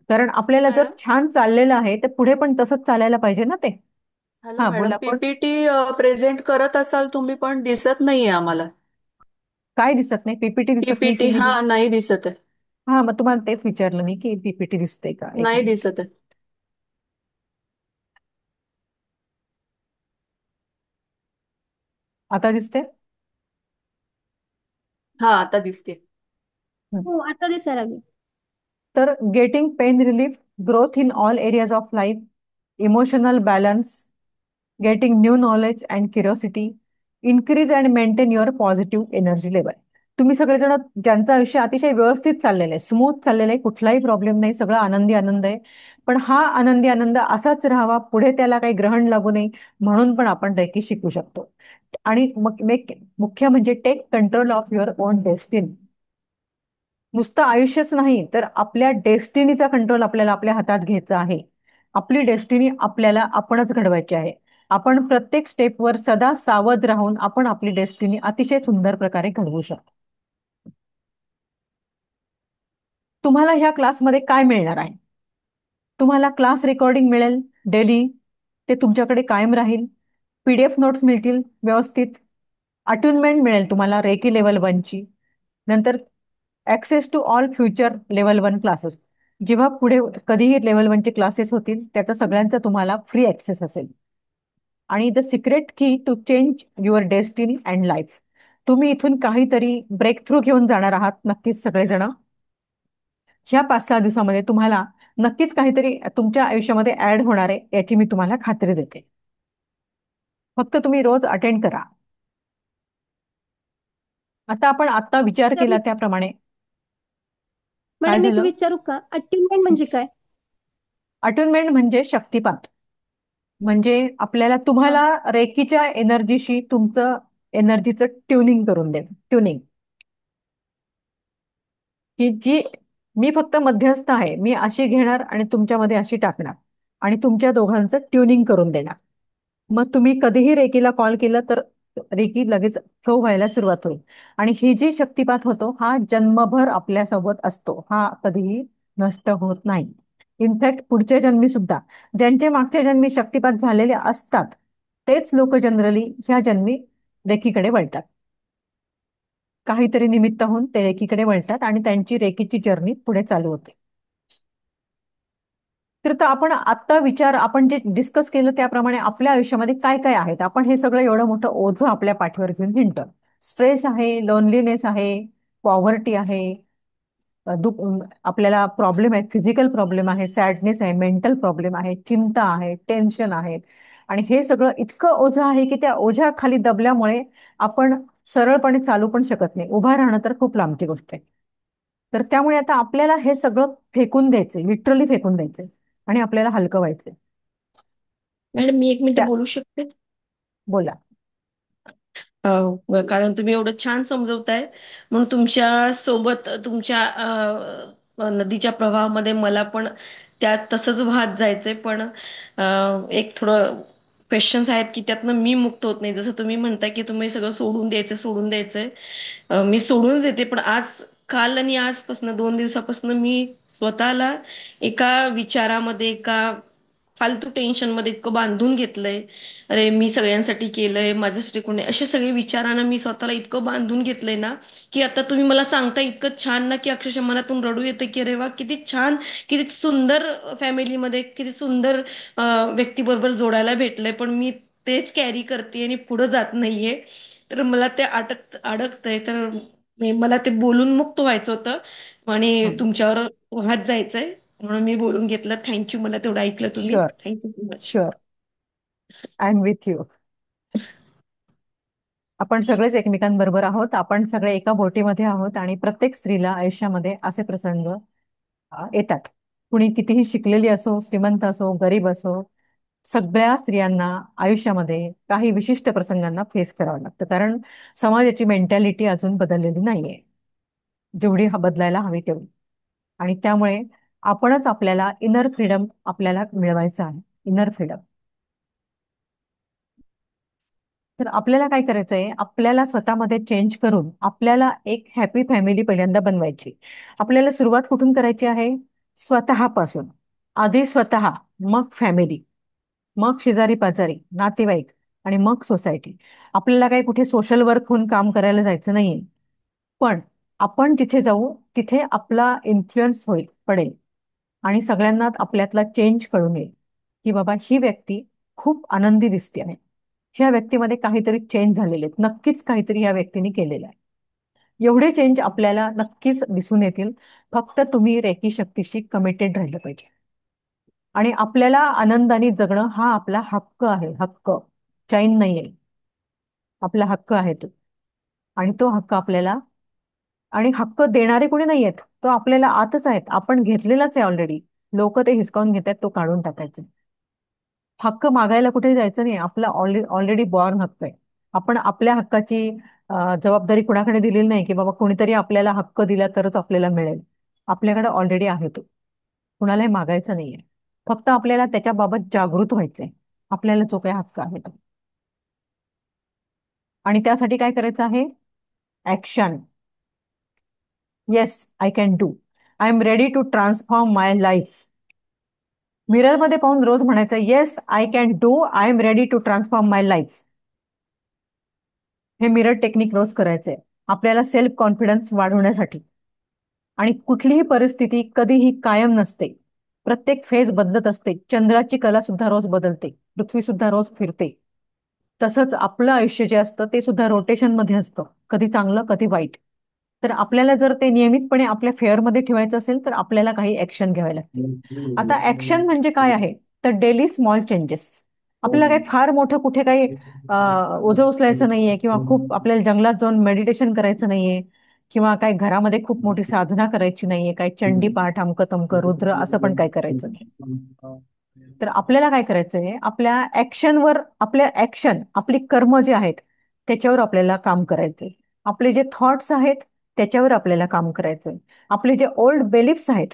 कारण आपल्याला जर मॅडम छान चाललेलं आहे तर पुढे पण तसंच चालायला पाहिजे ना ते. हॅलो हा मॅडम, बोला कोण? पीपीटी प्रेझेंट करत असाल तुम्ही पण दिसत नाहीये आम्हाला. काय दिसत नाही? पीपीटी दिसत नाही की पीपीटी मी हा नाही दिसत आहे. हा मग तुम्हाला तेच विचारलं मी की पीपीटी दिसते का? एक नाही मिनिट. दिसत आहे. आता दिसते? हा आता दिसते. हो आता दिसायला लागले. तर getting pain relief, growth in all areas of life, emotional balance, getting new knowledge and curiosity, increase and maintain your positive energy level. तुम्ही सगळेजण ज्यांचं आयुष्य अतिशय व्यवस्थित चाललेलं आहे, स्मूथ चाललेलं आहे, कुठलाही प्रॉब्लेम नाही, सगळं आनंदी आनंद आहे. पण हा आनंदी आनंद असाच राहावा, पुढे त्याला काही ग्रहण लागू नये म्हणून पण आपण रेकी शिकू शकतो. आणि मग मुख्य म्हणजे take control of your own destiny. नुसतं आयुष्यच नाही तर आपल्या डेस्टिनीचा कंट्रोल आपल्याला आपल्या हातात घ्यायचा आहे. आपली डेस्टिनी आपल्याला आपणच घडवायची आहे. आपण प्रत्येक स्टेपवर सदा सावध राहून आपण आपली डेस्टिनी अतिशय सुंदर प्रकारे घडवू शकतो. तुम्हाला ह्या क्लासमध्ये काय मिळणार आहे? तुम्हाला क्लास रेकॉर्डिंग मिळेल डेली, ते तुमच्याकडे कायम राहील. PDF नोट्स मिळतील व्यवस्थित. अट्युनमेंट मिळेल तुम्हाला रेकी लेवल 1ची. नंतर access to all future level 1 classes. जेव्हा पुढे कधीही लेवल 1चे क्लासेस होतील त्याचा सगळ्यांचा तुम्हाला फ्री ऍक्सेस असेल. आणि the secret key to change your destiny and life. तुम्ही इथून काहीतरी ब्रेक थ्रू घेऊन जाणार आहात नक्कीच सगळेजण. ह्या 5-6 दिवसामध्ये तुम्हाला नक्कीच काहीतरी तुमच्या आयुष्यामध्ये ऍड होणार आहे याची मी तुम्हाला खात्री देते. फक्त तुम्ही रोज अटेंड करा. आता आपण विचार केला त्याप्रमाणे काय मॅडम एक झालं? विचारू का? अट्युनमेंट म्हणजे काय? अट्युनमेंट म्हणजे शक्तिपात. म्हणजे आपल्याला हा तुम्हाला रेकीच्या एनर्जीशी तुमचं एनर्जीचं ट्युनिंग करून देणं. ट्युनिंग की जी मी फक्त मध्यस्थ आहे, मी अशी घेणार आणि तुमच्यामध्ये अशी टाकणार आणि तुमच्या दोघांचं ट्युनिंग करून देणार. मग तुम्ही कधीही रेकीला कॉल केला तर रेकी लगेच फ्लो व्हायला सुरुवात होईल. आणि ही जी शक्तिपात होतो हा जन्मभर आपल्यासोबत असतो, हा कधीही नष्ट होत नाही. इनफॅक्ट पुढच्या जन्मी सुद्धा ज्यांचे मागच्या जन्मी शक्तिपात झालेले असतात तेच लोक जनरली ह्या जन्मी रेकीकडे वळतात. काहीतरी निमित्त होऊन ते रेकीकडे वळतात आणि त्यांची रेकीची जर्नी पुढे चालू होते. तर आपण आपण जे डिस्कस केलं त्याप्रमाणे आपल्या आयुष्यामध्ये काय काय आहेत. आपण हे सगळं एवढं मोठं ओझं आपल्या पाठीवर घेऊन हिंडतो. स्ट्रेस आहे, लोनलीनेस आहे, पॉव्हर्टी आहे, आपल्याला प्रॉब्लेम आहे, फिजिकल प्रॉब्लेम आहे, सॅडनेस आहे, मेंटल प्रॉब्लेम आहे, चिंता आहे, टेन्शन आहे. आणि हे सगळं इतकं ओझं आहे की त्या ओझ्याखाली दबल्यामुळे आपण सरळपणे चालू पण शकत नाही. उभा राहणं तर खूप लांबची गोष्ट आहे. तर त्यामुळे आता आपल्याला हे सगळं फेकून द्यायचंय, लिटरली फेकून द्यायचंय आणि आपल्याला हलकं व्हायचंय. मॅडम मी एक मिनिट त्या बोलू शकते? बोला. कारण तुम्ही एवढं छान समजवताय म्हणून तुमच्या सोबत तुमच्या नदीच्या प्रवाहामध्ये मला पण त्यात तसंच वाहत जायचंय. पण एक थोडं क्वेश्चन्स आहेत की त्यातनं मी मुक्त होत नाही. जसं तुम्ही म्हणताय की तुम्ही सगळं सोडून द्यायचंय. मी सोडून देते, पण आज काल आणि आजपासून 2 दिवसापासून मी स्वतःला एका विचारामध्ये, एका फालतू टेन्शन मध्ये इतकं बांधून घेतलंय. अरे मी सगळ्यांसाठी केलंय, माझ्यासाठी कोणी, असे सगळे विचारानं मी स्वतःला इतकं बांधून घेतलंय ना, की आता तुम्ही मला सांगता इतकं छान ना, की अक्षरशः मनातून रडू येतं की अरे वा किती छान, किती सुंदर फॅमिलीमध्ये, किती सुंदर व्यक्तीबरोबर जोडायला भेटलंय. पण मी तेच कॅरी करते आणि पुढे जात नाहीये. तर मला ते अडकतंय. तर मला ते बोलून मुक्त व्हायचं होतं आणि तुमच्यावर वाहत जायचंय, म्हणून मी बोलून घेतलं. थँक्यू, मला तेवढं ऐकलं तुम्ही. Sure. Thank you so much. Sure. I am with you. आपण सगळेच एकमेकांबरोबर आहोत. आपण सगळे एका बोटीमध्ये आहोत आणि प्रत्येक स्त्रीला आयुष्यामध्ये असे प्रसंग येतात. कुणी कितीही शिकलेली असो, श्रीमंत असो, गरीब असो, सगळ्या स्त्रियांना आयुष्यामध्ये काही विशिष्ट प्रसंगांना फेस करावं लागतं. कारण समाजाची मेंटॅलिटी अजून बदललेली नाहीये जेवढी बदलायला हवी तेवढी. आणि त्यामुळे आपणच आपल्याला इनर फ्रीडम आपल्याला मिळवायचं आहे. Inner freedom. तर आपल्याला काय करायचंय, आपल्याला स्वतःमध्ये चेंज करून आपल्याला एक हॅपी फॅमिली पहिल्यांदा बनवायची. आपल्याला सुरुवात कुठून करायची आहे? स्वतःपासून. आधी स्वतः, मग फॅमिली, मग शेजारी पाजारी, नातेवाईक आणि मग सोसायटी. आपल्याला काही कुठे सोशल वर्क होऊन काम करायला जायचं नाहीये. पण आपण जिथे जाऊ तिथे आपला इन्फ्लुएन्स पडेल आणि सगळ्यांना आपल्यातला चेंज कळून येईल की बाबा ही व्यक्ती खूप आनंदी दिसते आहे. ह्या व्यक्तीमध्ये काहीतरी चेंज झालेले आहेत, नक्कीच काहीतरी ह्या व्यक्तीने केलेलं आहे. एवढे चेंज आपल्याला नक्कीच दिसून येतील. फक्त तुम्ही रेकी शक्तीशी कमिटेड राहिलं पाहिजे. आणि आपल्याला आनंदाने जगणं हा आपला हक्क आहे. हक्क, चैन नाहीये. आपला हक्क आहे तो. आणि तो हक्क आपल्याला, आणि हक्क देणारे कोणी नाही आहेत, तो आपल्याला आतच आहेत. आपण घेतलेलाच आहे ऑलरेडी. लोक ते हिसकावून घेतात, तो काढून टाकायचा. हक्क मागायला कुठे जायचं नाही. आपला ऑलरेडी बॉर्न हक्क आहे. आपण आपल्या हक्काची जबाबदारी कुणाकडे दिलेली नाही की बाबा कोणीतरी आपल्याला हक्क दिला तरच आपल्याला मिळेल. आपल्याकडे ऑलरेडी आहे तो. कुणालाही मागायचं नाहीये. फक्त आपल्याला त्याच्याबाबत जागृत व्हायचंय. आपल्याला जो काही हक्क आहे तो. आणि त्यासाठी काय करायचं आहे? Action. Yes, I can do. I am ready to transform my life. मिररमध्ये पाहून रोज म्हणायचं, yes I can do, I am ready to transform my life. हे मिरर टेक्निक रोज करायचंय आपल्याला सेल्फ कॉन्फिडन्स वाढवण्यासाठी. आणि कुठलीही परिस्थिती कधीही कायम नसते. प्रत्येक फेज बदलत असते. चंद्राची कला सुद्धा रोज बदलते, पृथ्वी सुद्धा रोज फिरते. तसंच आपलं आयुष्य जे असतं ते सुद्धा रोटेशन मध्ये असतं, कधी चांगलं कधी वाईट. तर आपल्याला जर ते नियमितपणे आपल्या फेअरमध्ये ठेवायचं असेल तर आपल्याला काही ऍक्शन घ्यावे लागतील. आता ऍक्शन म्हणजे काय आहे? तर डेली स्मॉल चेंजेस. आपल्याला काही फार मोठं कुठे काही ओझं उचलायचं नाहीये, किंवा खूप आपल्याला जंगलात जाऊन मेडिटेशन करायचं नाहीये, किंवा काही घरामध्ये खूप मोठी साधना करायची नाहीये, काही चंडी पाठ, अमकं तमकं रुद्र असं पण काही करायचं नाही. तर आपल्याला काय करायचंय? आपल्या ऍक्शनवर, आपल्या ऍक्शन, आपली कर्म जे आहेत त्याच्यावर आपल्याला काम करायचंय. आपले जे थॉट्स आहेत त्याच्यावर आपल्याला काम करायचंय. आपले जे ओल्ड बेलिफ्स आहेत,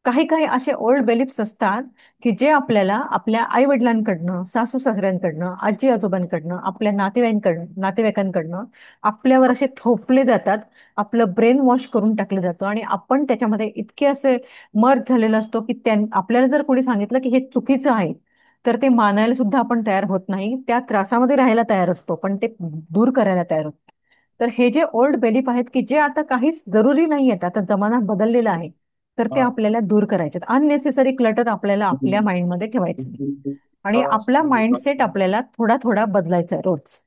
काही काही असे ओल्ड बेलिफ्स असतात की जे आपल्याला आपल्या आई वडिलांकडनं, सासू सासऱ्यांकडनं, आजी आजोबांकडनं, आपल्या नातेवाईकांकडनं आपल्यावर असे थोपले जातात. आपलं ब्रेन वॉश करून टाकलं जातं आणि आपण त्याच्यामध्ये इतके असे मर्ज झालेला असतो की आपल्याला जर कोणी सांगितलं की हे चुकीचं आहे तर ते मानायला सुद्धा आपण तयार होत नाही. त्या त्रासामध्ये राहायला तयार असतो, पण ते दूर करायला तयार होतो. तर हे जे ओल्ड बेलीफ आहेत की जे आता काहीच जरुरी नाही आहेत, आता जमाना बदललेला आहे, तर ते आपल्याला दूर करायचे. अननेसेसरी क्लटर आपल्याला आपल्या माइंडमध्ये ठेवायचं नाही. आणि आपला माइंडसेट आपल्याला थोडा थोडा बदलायचा आहे रोज.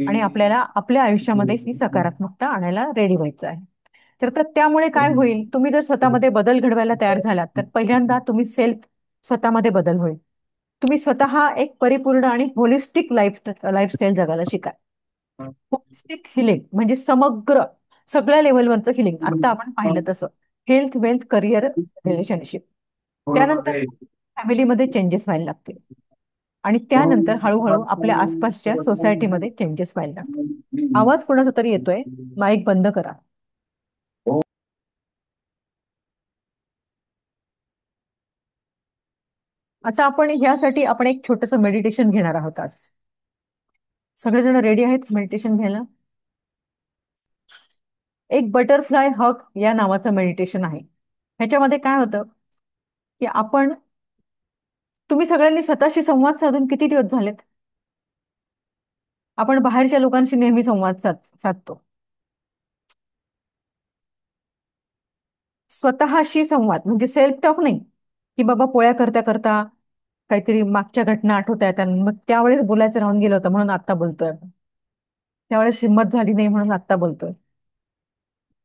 आणि आपल्याला आपल्या आयुष्यामध्ये ही सकारात्मकता आणायला रेडी व्हायचं आहे. तर त्यामुळे काय होईल, तुम्ही जर स्वतःमध्ये बदल घडवायला तयार झालात तर पहिल्यांदा तुम्ही स्वतःमध्ये बदल होईल. तुम्ही स्वतः एक परिपूर्ण आणि होलिस्टिक लाईफस्टाईल जगायला शिका. होलिस्टिक हिलिंग म्हणजे समग्र सगळ्या लेव्हलवरचं हिलिंग. आता आपण पाहिलं तसं हेल्थ, वेल्थ, करिअर, रिलेशनशिप. त्यानंतर फॅमिलीमध्ये चेंजेस व्हायला लागतील आणि त्यानंतर हळूहळू आपल्या आसपासच्या सोसायटीमध्ये चेंजेस व्हायला लागतील. आवाज कोणाचा तरी येतोय, माईक बंद करा. आता आपण एक छोटंसं मेडिटेशन घेणार आहोत आज. सगळेजण रेडी आहेत मेडिटेशन घ्यायला? एक बटरफ्लाय हग या नावाचं मेडिटेशन आहे. ह्याच्यामध्ये काय होतं की तुम्ही सगळ्यांनी स्वतःशी संवाद साधून किती दिवस झालेत? आपण बाहेरच्या लोकांशी नेहमी संवाद साधतो. स्वतःशी संवाद म्हणजे सेल्फ टॉक नाही की बाबा पोळ्या करता करता काहीतरी मागच्या घटना आठवत आहेत आणि मग त्यावेळेस बोलायचं राहून गेलं होतं म्हणून आता बोलतोय आपण. त्यावेळेस हिंमत झाली नाही म्हणून आता बोलतोय.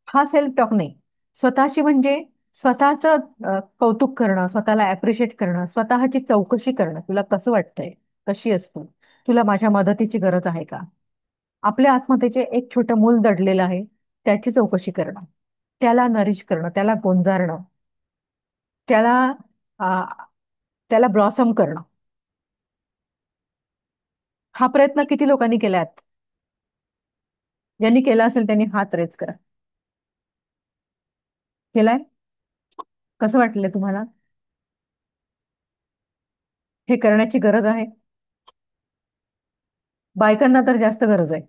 हा सेल्फ टॉक नाही. स्वतःशी म्हणजे स्वतःचं कौतुक करणं, स्वतःला ऍप्रिशिएट करणं, स्वतःची चौकशी करणं. तुला कसं वाटतंय? कशी असतो? तुला माझ्या मदतीची गरज आहे का? आपल्या आत्महत्येचे एक छोटं मूल दडलेलं आहे, त्याची चौकशी करणं, त्याला नरिश करणं, त्याला गोंजारणं, त्याला आ, त्याला ब्लॉसम करणं. हा प्रयत्न किती लोकांनी केलाय? ज्यांनी केला असेल त्यांनी हात रेज करा. केलाय? कसं वाटलंय तुम्हाला? हे करण्याची गरज आहे. बायकांना तर जास्त गरज आहे.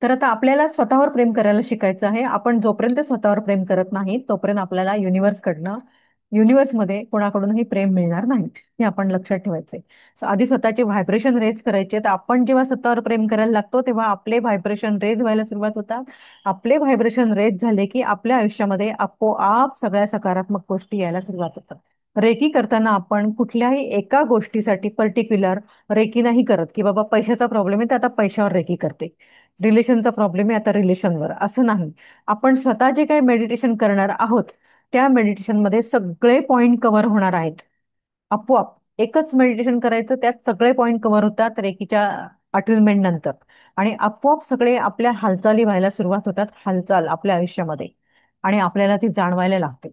तर आता आपल्याला स्वतःवर प्रेम करायला शिकायचं आहे. आपण जोपर्यंत स्वतःवर प्रेम करत नाही तोपर्यंत आपल्याला युनिव्हर्समध्ये कोणाकडूनही प्रेम मिळणार नाही. हे आपण लक्षात ठेवायचंय. आधी स्वतःचे व्हायब्रेशन रेज करायचे. तर आपण जेव्हा स्वतःवर प्रेम करायला लागतो तेव्हा आपले व्हायब्रेशन रेज व्हायला सुरुवात होतात. आपले व्हायब्रेशन रेज झाले की आपल्या आयुष्यामध्ये आपोआप सगळ्या सकारात्मक गोष्टी यायला सुरुवात होतात. रेकी करताना आपण कुठल्याही एका गोष्टीसाठी पर्टिक्युलर रेकी नाही करत की बाबा पैशाचा प्रॉब्लेम आहे तर आता पैशावर रेकी करते, रिलेशनचा प्रॉब्लेम आहे आता रिलेशनवर, असं नाही. आपण स्वतः जे काही मेडिटेशन करणार आहोत त्या मेडिटेशनमध्ये सगळे पॉइंट कव्हर होणार आहेत. आपोआप एकच मेडिटेशन करायचं, त्यात सगळे पॉइंट कव्हर होतात रेकीच्या अट्युनमेंट नंतर. आणि आपोआप सगळे आपल्या हालचाली व्हायला सुरुवात होतात, हालचाल आपल्या आयुष्यामध्ये, आणि आपल्याला ती जाणवायला लागते.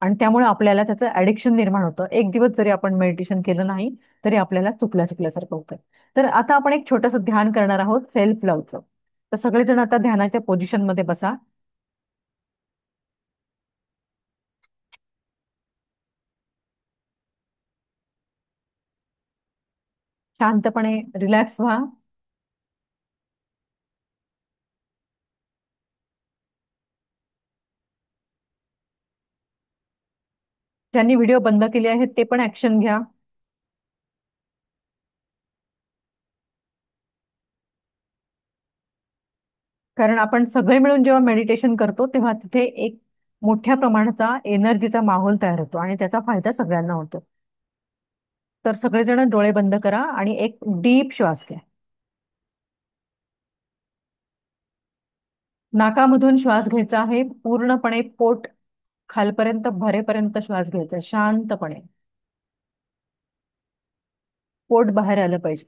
आणि त्यामुळे आपल्याला त्याचं ऍडिक्शन निर्माण होतं. एक दिवस जरी आपण मेडिटेशन केलं नाही तरी आपल्याला चुकल्यासारखं होतं. तर आता आपण एक छोटंसं ध्यान करणार आहोत सेल्फ लव्हचं. तर सगळेजण आता ध्यानाच्या पोझिशनमध्ये बसा. शांतपणे रिलॅक्स व्हा. ज्यांनी व्हिडिओ बंद केले आहेत ते पण ऍक्शन घ्या. कारण आपण सगळे मिळून जेव्हा मेडिटेशन करतो तेव्हा तिथे एक मोठ्या प्रमाणाचा एनर्जीचा माहोल तयार होतो आणि त्याचा फायदा सगळ्यांना होतो. तर सगळेजण डोळे बंद करा आणि एक डीप श्वास घ्या. नाकामधून श्वास घ्यायचा आहे, पूर्णपणे पोट खालपर्यंत भरेपर्यंत श्वास घ्यायचा शांतपणे. पोट बाहेर आलं पाहिजे.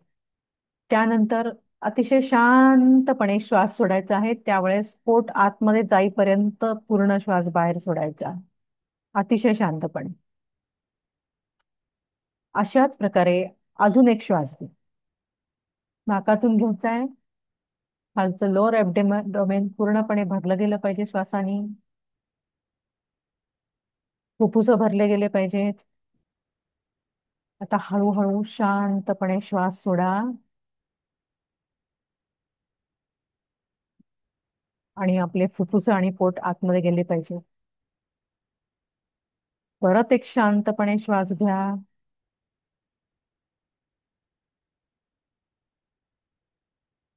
त्यानंतर अतिशय शांतपणे श्वास सोडायचा आहे. त्यावेळेस पोट आतमध्ये जाईपर्यंत पूर्ण श्वास बाहेर सोडायचा, अतिशय शांतपणे. अशाच प्रकारे अजून एक श्वास घ्या. नाकातून घ्यायचा आहे, खालचं लोअर ॲब्डोमेन पूर्णपणे भरलं गेलं पाहिजे श्वासाने. फुफ्फुस भरले गेले पाहिजेत. आता हळूहळू शांतपणे श्वास सोडा आणि आपले फुफ्फुस आणि पोट आतमध्ये गेले पाहिजे. परत एक शांतपणे श्वास घ्या.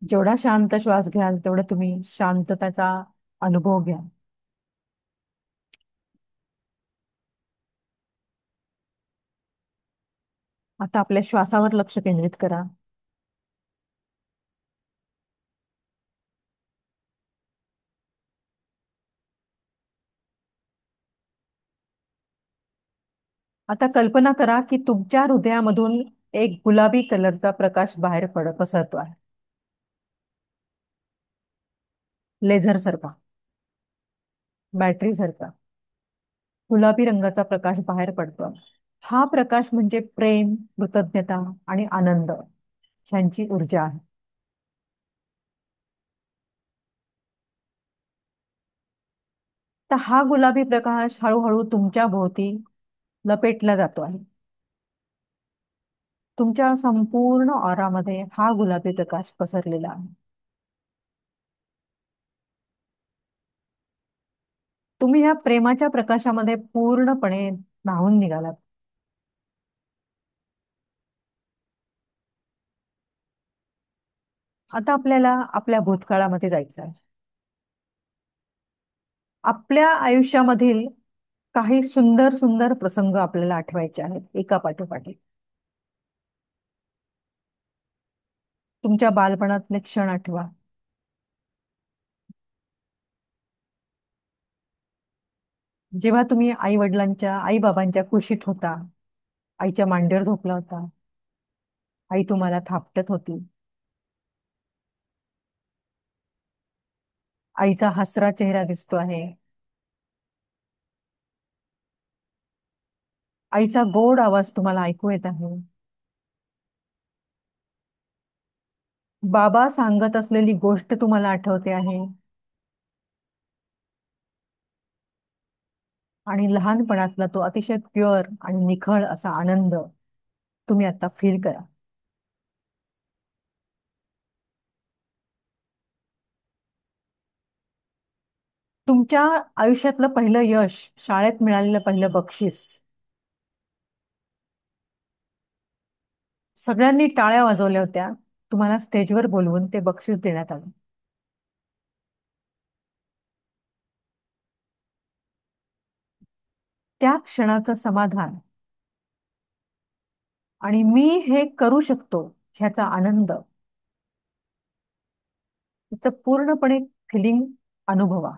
जेवढा शांत श्वास घ्याल तेवढं तुम्ही शांततेचा अनुभव घ्या. आता आपल्या श्वासावर लक्ष केंद्रित करा. आता कल्पना करा की तुमच्या हृदयामधून एक गुलाबी कलरचा प्रकाश बाहेर पसरतो आहे, लेझर सारखा, बॅटरी सारखा गुलाबी रंगाचा प्रकाश बाहेर पडतो. हा प्रकाश म्हणजे प्रेम, कृतज्ञता आणि आनंद ह्यांची ऊर्जा आहे. तर हा गुलाबी प्रकाश हळूहळू तुमच्या भोवती लपेटला जातो आहे. तुमच्या संपूर्ण ऑरामध्ये हा गुलाबी प्रकाश पसरलेला आहे. तुम्ही ह्या प्रेमाच्या प्रकाशामध्ये पूर्णपणे न्हाऊन निघालात. आता आपल्याला आपल्या भूतकाळामध्ये जायचं आहे. आपल्या आयुष्यामधील काही सुंदर सुंदर प्रसंग आपल्याला आठवायचे आहेत, एका पाठोपाठ एक. तुमच्या बालपणातले क्षण आठवा. जेव्हा तुम्ही आई बाबांच्या कुशीत होता, आईच्या मांडीवर झोपला होता, आई तुम्हाला थापटत होती, आईचा हसरा चेहरा दिसतो आहे, आईचा गोड आवाज तुम्हाला ऐकू येत आहे, बाबा सांगत असलेली गोष्ट तुम्हाला आठवते आहे, आणि लहानपणातला तो अतिशय प्युअर आणि निखळ असा आनंद तुम्ही आता फील करा. तुमच्या आयुष्यातलं पहिलं यश, शाळेत मिळालेलं पहिलं बक्षीस, सगळ्यांनी टाळ्या वाजवल्या होत्या, तुम्हाला स्टेजवर बोलवून ते बक्षीस देण्यात आलं. त्या क्षणाचं समाधान आणि मी हे करू शकतो ह्याचा आनंद, त्याचं पूर्णपणे फिलिंग अनुभवा.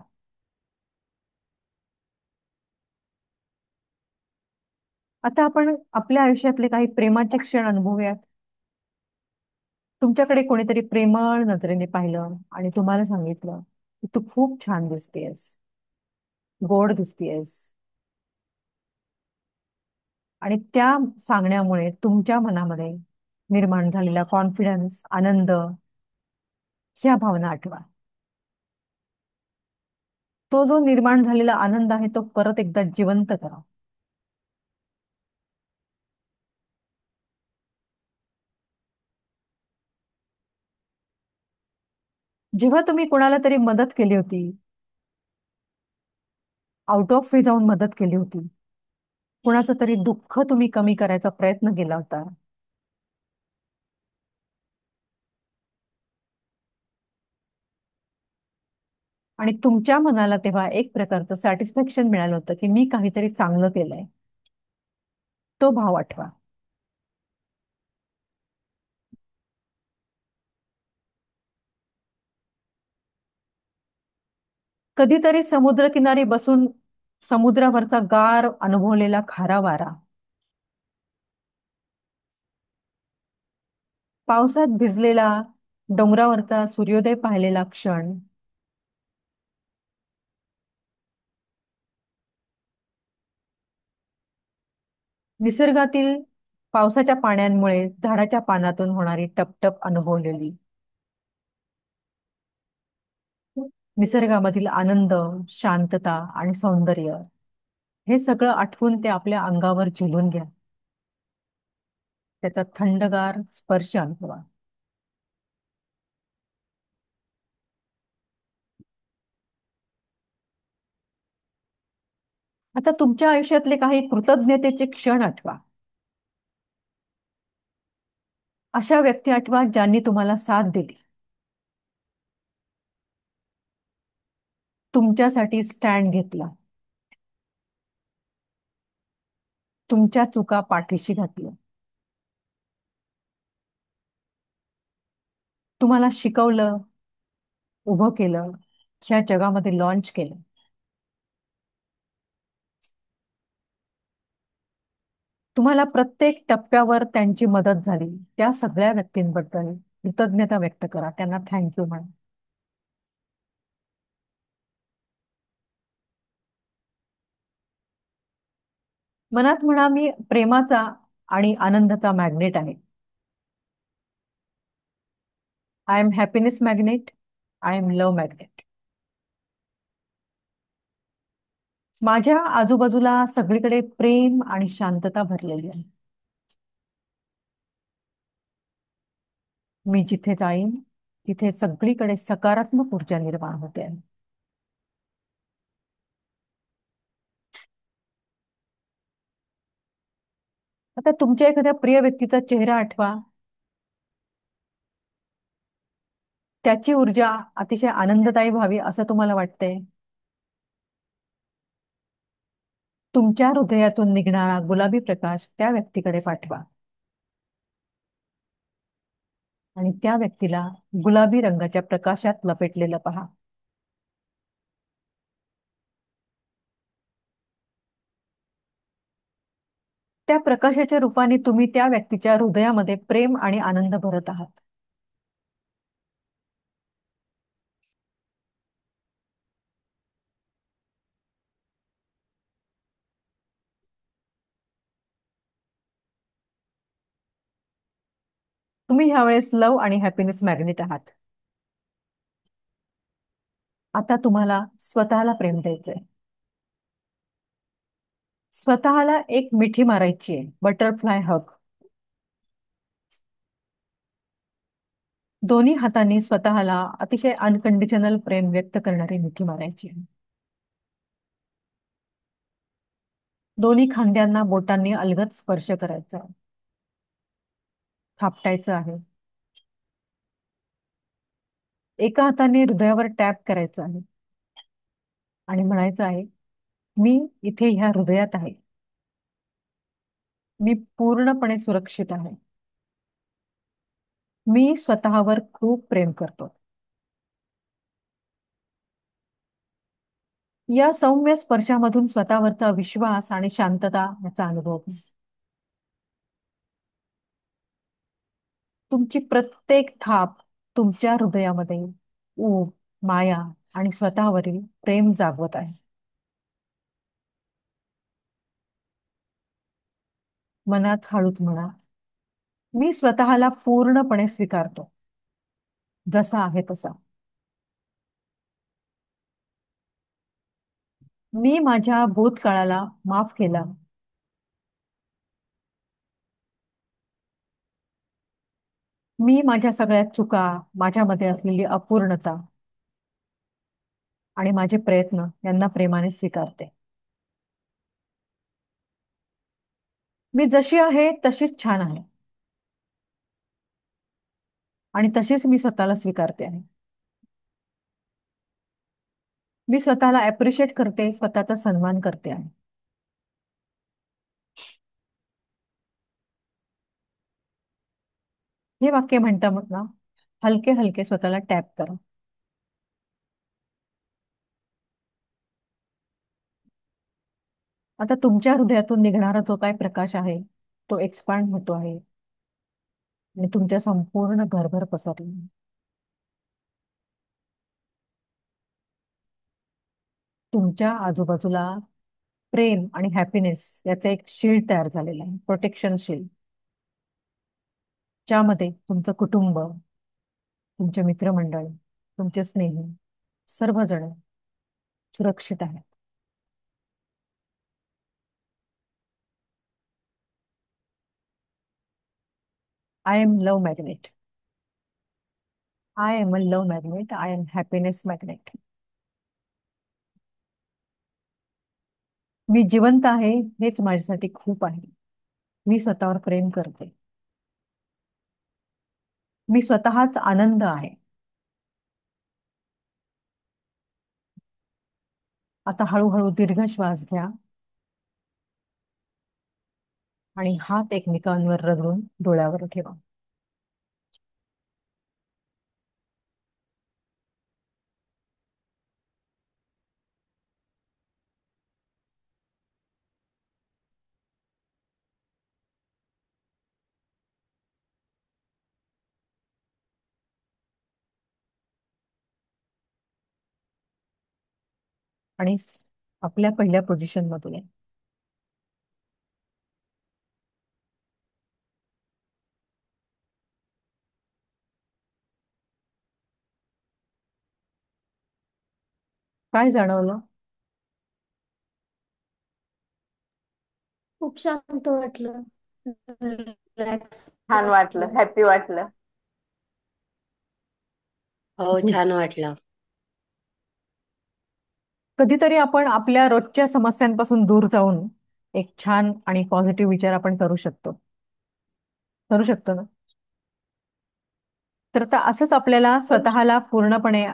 आता आपण आपल्या आयुष्यातले काही प्रेमाचे क्षण अनुभवूयात. तुमच्याकडे कोणीतरी प्रेमळ नजरेने पाहिलं आणि तुम्हाला सांगितलं की तू खूप छान दिसतेस, गोड दिसतेस, आणि त्या सांगण्यामुळे तुमच्या मनामध्ये निर्माण झालेला कॉन्फिडन्स, आनंद, ह्या भावना आठवा. तो जो निर्माण झालेला आनंद आहे तो परत एकदा जिवंत करा. जेव्हा तुम्ही कोणाला तरी मदत केली होती, आउट ऑफ वे जाऊन मदत केली होती, कोणाचं तरी दुःख तुम्ही कमी करायचा प्रयत्न केला होता, आणि तुमच्या मनाला तेव्हा एक प्रकारचं सॅटिस्फॅक्शन मिळालं होतं की मी काहीतरी चांगलं केलंय, तो भाव आठवा. कधीतरी समुद्रकिनारी बसून समुद्रावरचा गार अनुभवलेला खारा वारा, पावसात भिजलेला डोंगरावरचा सूर्योदय पाहिलेला क्षण, निसर्गातील पावसाच्या पाण्यामुळे झाडाच्या पानातून होणारी टपटप अनुभवलेली, निसर्गामधील आनंद, शांतता आणि सौंदर्य, हे सगळं आठवून ते आपल्या अंगावर झेलून घ्या. त्याचा थंडगार स्पर्श अनुभवा. आता तुमच्या आयुष्यातले काही कृतज्ञतेचे क्षण आठवा. अशा व्यक्ती आठवा ज्यांनी तुम्हाला साथ दिली, तुमच्यासाठी स्टँड घेतला, तुमच्या चुका पाठीशी घातल्या, तुम्हाला शिकवलं, उभं केलं, ह्या जगामध्ये लॉन्च केलं. तुम्हाला प्रत्येक टप्प्यावर त्यांची मदत झाली त्या सगळ्या व्यक्तींबद्दल कृतज्ञता व्यक्त करा, त्यांना थँक्यू म्हणा. मनात म्हणा, मी प्रेमाचा आणि आनंदाचा मॅग्नेट आहे. I am happiness magnet. I am love magnet. माझ्या आजूबाजूला सगळीकडे प्रेम आणि शांतता भरलेली आहे. मी जिथे जाईन तिथे सगळीकडे सकारात्मक ऊर्जा निर्माण होते आहे. आता तुमच्या एखाद्या प्रिय व्यक्तीचा चेहरा आठवा. त्याची ऊर्जा अतिशय आनंददायी व्हावी असं तुम्हाला वाटतंय. तुमच्या हृदयातून निघणारा गुलाबी प्रकाश त्या व्यक्तीकडे पाठवा आणि त्या व्यक्तीला गुलाबी रंगाच्या प्रकाशात लपेटलेलं पहा. त्या प्रकाशाच्या रूपाने तुम्ही त्या व्यक्तीच्या हृदयामध्ये प्रेम आणि आनंद भरत आहात. तुम्ही ह्यावेळेस लव आणि हॅपीनेस मॅग्नेट आहात. आता तुम्हाला स्वतःला प्रेम द्यायचंय. स्वतःला एक मिठी मारायची आहे, बटरफ्लाय हग. दोन्ही हातांनी स्वतःला अतिशय अनकंडिशनल प्रेम व्यक्त करणारी मिठी मारायची आहे. दोन्ही खांद्यांना बोटांनी अलगद स्पर्श करायचा आहे. थापटायचं आहे. एका हाताने हृदयावर टॅप करायचं आहे आणि म्हणायचं आहे, मी इथे ह्या हृदयात आहे. मी पूर्णपणे सुरक्षित आहे. मी स्वतःवर खूप प्रेम करतो. या सौम्य स्पर्शामधून स्वतःवरचा विश्वास आणि शांतता याचा अनुभव घ्या. तुमची प्रत्येक थाप तुमच्या हृदयामध्ये ऊब, माया आणि स्वतःवरील प्रेम जागवत आहे. मनात हळूच म्हणा, मी स्वतःला पूर्णपणे स्वीकारतो, जसा आहे तसा. मी माझ्या भूतकाळाला माफ केला. मी माझ्या सगळ्या चुका, माझ्यामध्ये असलेली अपूर्णता आणि माझे प्रयत्न यांना प्रेमाने स्वीकारते. मी जशी आहे तशीच छान आहे आणि तशीच मी स्वतःला स्वीकारते आहे. मी स्वतःला अप्रिशिएट करते, स्वतःचा सन्मान करते आहे. हे वाक्य म्हणता ना, हलके हलके स्वतःला टॅप करा. आता तुमच्या हृदयातून निघणारा जो काय प्रकाश आहे तो एक्सपांड होतो आहे आणि तुमच्या संपूर्ण घरभर पसरला. तुमच्या आजूबाजूला प्रेम आणि हॅपीनेस याचा एक शील्ड तयार झालेला आहे, प्रोटेक्शन शील्ड, ज्यामध्ये तुमचं कुटुंब, तुमचे मित्रमंडळ, तुमचे स्नेही सर्वजण सुरक्षित आहेत. I am love magnet. I am a love magnet. I am happiness magnet. मी जिवंत आहे हेच माझ्यासाठी खूप आहे. मी स्वतःवर प्रेम करते. मी स्वतःच आनंद आहे. आता हळूहळू दीर्घ श्वास घ्या आणि हात एकमेकांवर रगडून डोळ्यावर ठेवा. आणि आपल्या पहिल्या पोझिशन मधून आहे. काय जाणवलं? खूप शांत वाटलं. रिलॅक्स छान वाटलं, वाटलं. हॅपी वाटलं. हो, गुड. छान वाटलं. कधीतरी आपण आपल्या रोजच्या समस्यांपासून दूर जाऊन एक छान आणि पॉझिटिव्ह विचार आपण करू शकतो ना. तर आता असंच आपल्याला स्वतःला पूर्णपणे